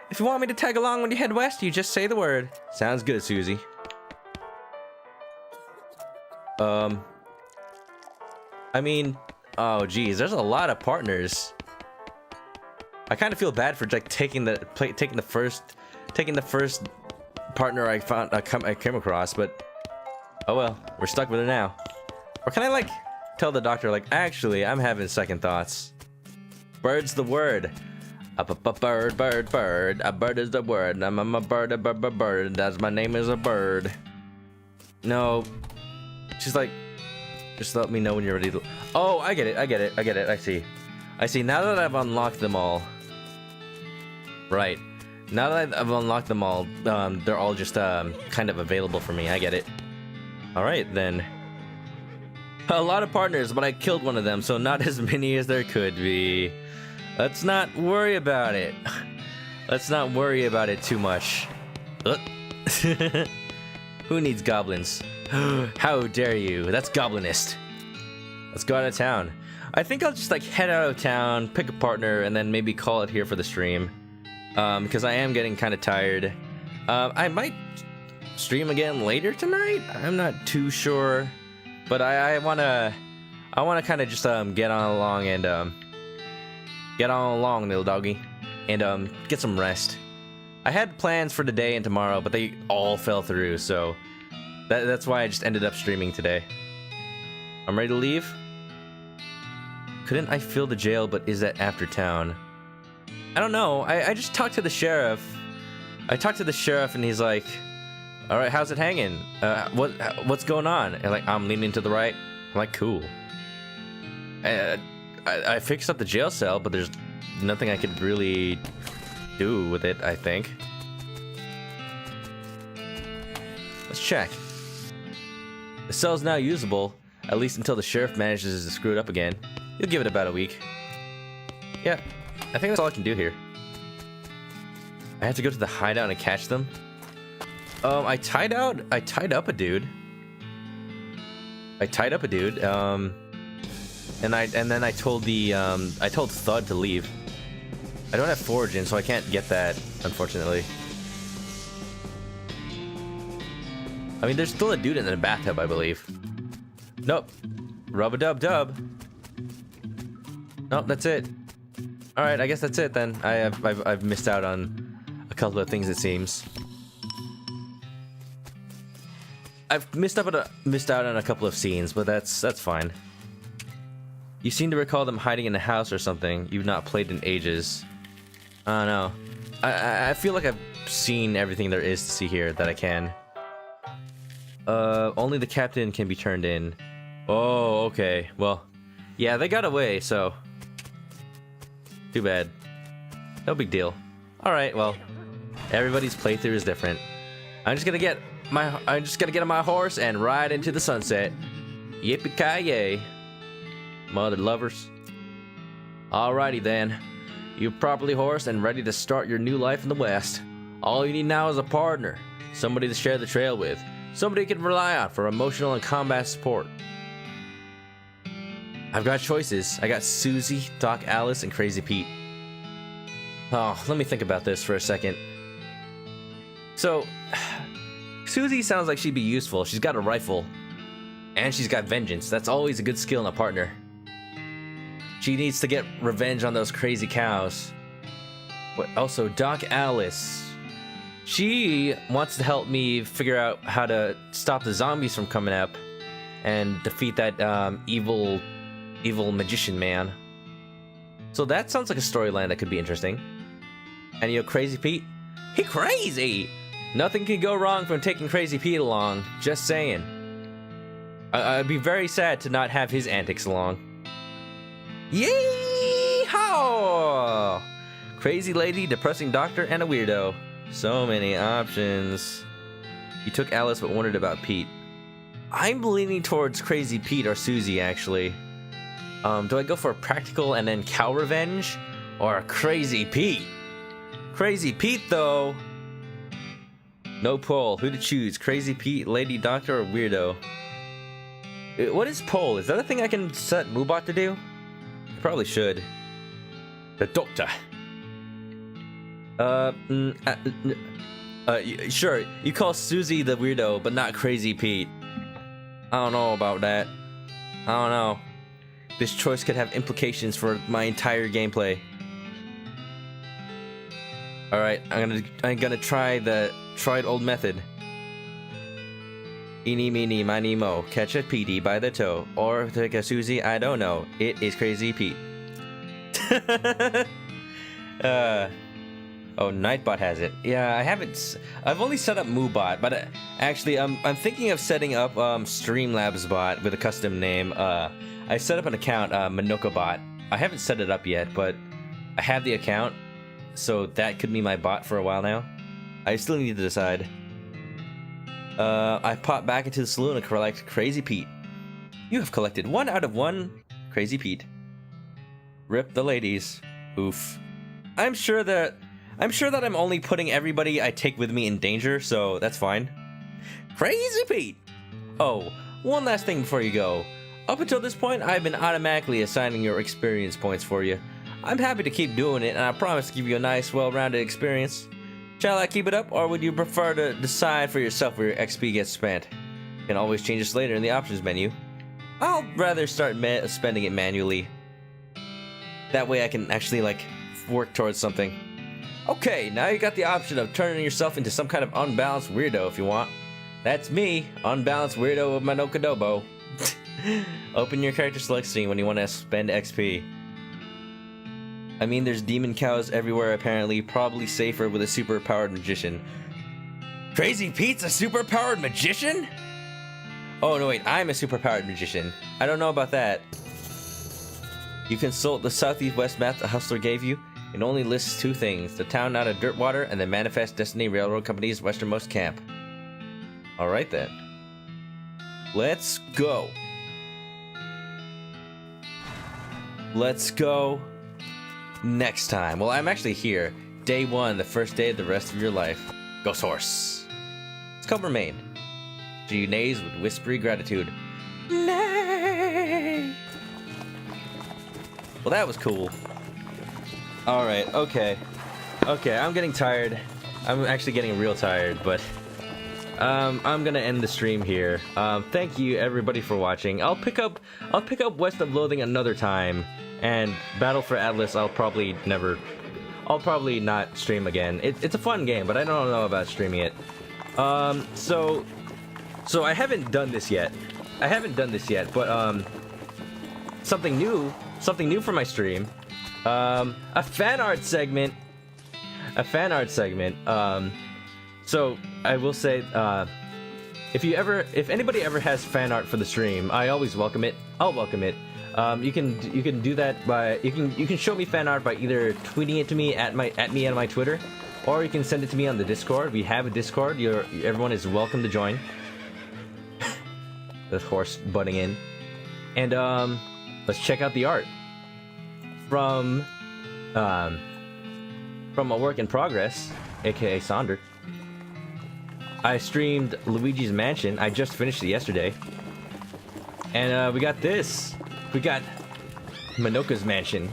If you want me to tag along when you head west, you just say the word. Sounds good, Susie. I mean, oh geez, there's a lot of partners. I kind of feel bad for like taking the first partner I came across, but oh well, we're stuck with it now. Or can I like tell the doctor like, actually, I'm having second thoughts. Bird's the word. Bird, bird, bird. A bird is the word. I'm a bird, a bird, bird, bird. That's my name is a bird. No, she's like, just let me know when you're ready to. Oh, I get it. I see. Now that I've unlocked them all. Right. Now that I've unlocked them all, they're all just kind of available for me. I get it. All right then. A lot of partners, but I killed one of them, so not as many as there could be. Let's not worry about it. Let's not worry about it too much. Who needs goblins? How dare you? That's goblinist. Let's go out of town. I think I'll just like head out of town, pick a partner, and then maybe call it here for the stream. Because I am getting kind of tired. I might stream again later tonight. I'm not too sure, but I wanna kind of just get on along, little doggy, and get some rest. I had plans for today and tomorrow, but they all fell through, so that's why I just ended up streaming today. I'm ready to leave. Couldn't I fill the jail, but is that after town? I don't know. I just talked to the sheriff. And he's like, all right, how's it hanging? What's going on? And like, I'm leaning to the right. I'm like, cool. I fixed up the jail cell, but there's nothing I could really do with it, I think. Let's check. The cell's now usable, at least until the sheriff manages to screw it up again. You'll give it about a week. Yeah, I think that's all I can do here. I have to go to the hideout and catch them. I tied up a dude. And then I told Thud to leave. I don't have foraging, so I can't get that, unfortunately. I mean, there's still a dude in the bathtub, I believe. Nope. Rub-a-dub-dub. Nope, that's it. All right, I guess that's it then. I've missed out on a couple of things, it seems. I've missed out on a couple of scenes, but that's fine. You seem to recall them hiding in a house or something. You've not played in ages. I don't know. I feel like I've seen everything there is to see here that I can. Only the captain can be turned in. Oh, okay. Well, yeah, they got away, so too bad. No big deal. All right, well, everybody's playthrough is different. I'm just gonna get on my horse and ride into the sunset. Yippee-ki-yay, mother lovers. Alrighty then. You're properly horsed and ready to start your new life in the West. All you need now is a partner, somebody to share the trail with, somebody you can rely on for emotional and combat support. I've got choices. I got Susie, Doc Alice, and Crazy Pete. Oh, let me think about this for a second. So, Susie sounds like she'd be useful. She's got a rifle, and she's got vengeance. That's always a good skill in a partner. She needs to get revenge on those crazy cows. What? Also, Doc Alice. She wants to help me figure out how to stop the zombies from coming up and defeat that evil magician man. So that sounds like a storyline that could be interesting. And you know, Crazy Pete? He crazy! Nothing can go wrong from taking Crazy Pete along. Just saying. I'd be very sad to not have his antics along. Yee-haw! Crazy lady, depressing doctor, and a weirdo. So many options. He took Alice but wondered about Pete. I'm leaning towards Crazy Pete or Susie, actually. Do I go for practical and then cow revenge? Or Crazy Pete? Crazy Pete, though. No poll. Who to choose? Crazy Pete, Lady Doctor, or Weirdo? What is poll? Is that a thing I can set Moobot to do? I probably should. The Doctor. Sure. You call Susie the Weirdo, but not Crazy Pete. I don't know about that. I don't know. This choice could have implications for my entire gameplay. Alright, I'm gonna try the tried old method. Eeny, meeny, miny, mo. Catch a Petey by the toe. Or take a Susie, I don't know. It is Crazy Pete. Oh, Nightbot has it. Yeah, I haven't. I've only set up Moobot, but actually, I'm thinking of setting up Streamlabs bot with a custom name. I set up an account, ManokAdobo. I haven't set it up yet, but I have the account, so that could be my bot for a while now. I still need to decide. I pop back into the saloon and collect Crazy Pete. You have collected 1 out of 1 Crazy Pete. Rip the ladies. Oof. I'm sure that I'm only putting everybody I take with me in danger, so that's fine. Crazy Pete! Oh, one last thing before you go. Up until this point, I've been automatically assigning your experience points for you. I'm happy to keep doing it, and I promise to give you a nice, well-rounded experience. Shall I keep it up, or would you prefer to decide for yourself where your XP gets spent? You can always change this later in the options menu. I'll rather start spending it manually. That way I can actually, work towards something. Okay, now you got the option of turning yourself into some kind of unbalanced weirdo if you want. That's me, unbalanced weirdo of ManokAdobo. Open your character select screen when you want to spend XP. I mean, there's demon cows everywhere apparently, probably safer with a super-powered magician. Crazy Pete's a super-powered magician? Oh, no wait, I'm a super-powered magician. I don't know about that. You consult the Southeast West map the Hustler gave you. It only lists 2 things, the town out of Dirtwater and the Manifest Destiny Railroad Company's westernmost camp. Alright then. Let's go. Let's go next time. Well, I'm actually here. Day 1, the first day of the rest of your life. Ghost Horse. Let's cover Maine. She neighs with whispery gratitude. Nay! Well, that was cool. Alright, okay. Okay, I'm getting tired. I'm actually getting real tired, but I'm gonna end the stream here. Thank you everybody for watching. I'll pick up West of Loathing another time, and Battle for Atlas I'll probably not stream again. It's a fun game, but I don't know about streaming it. So I haven't done this yet. But something new for my stream. A fan art segment. So I will say, if anybody ever has fan art for the stream, I always welcome it. I'll welcome it. You can do that by you can show me fan art by either tweeting it to me at me on my Twitter, or you can send it to me on the Discord. We have a Discord. Everyone is welcome to join. The horse butting in, and let's check out the art from a work in progress, aka Sonder. I streamed Luigi's Mansion. I just finished it yesterday. And we got this. We got Manoka's Mansion.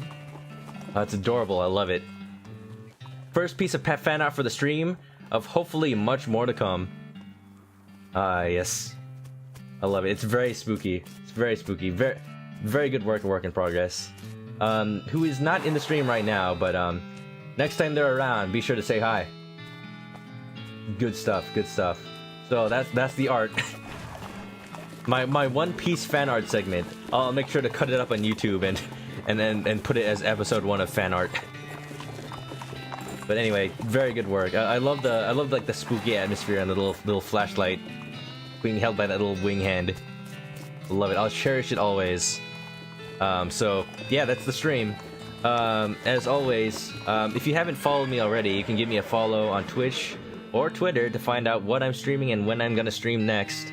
It's adorable. I love it. First piece of fan art for the stream, of hopefully much more to come. Yes. I love it. It's very spooky. It's very spooky. Very good work in progress. who is not in the stream right now, but next time they're around, be sure to say hi. Good stuff, good stuff. So that's the art. my One Piece fan art segment. I'll make sure to cut it up on YouTube and put it as episode 1 of fan art. But anyway, very good work. I love like the spooky atmosphere and the little flashlight being held by that little wing hand. Love it. I'll cherish it always. So yeah, that's the stream. As always, if you haven't followed me already, you can give me a follow on Twitch or Twitter to find out what I'm streaming and when I'm gonna stream next.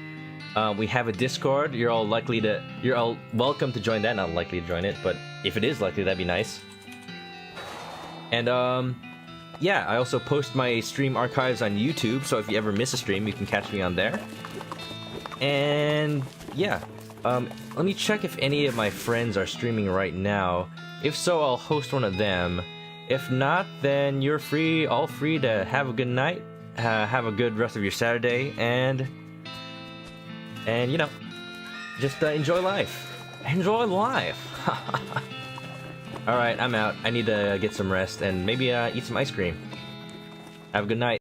We have a Discord. You're all welcome to join that. Not likely to join it, but if it is likely, that'd be nice. And yeah, I also post my stream archives on YouTube, so if you ever miss a stream, you can catch me on there. And yeah, let me check if any of my friends are streaming right now. If so, I'll host one of them. If not, then you're all free to have a good night, have a good rest of your Saturday, and you know, just enjoy life. Enjoy life. Alright, I'm out. I need to get some rest and maybe eat some ice cream. Have a good night.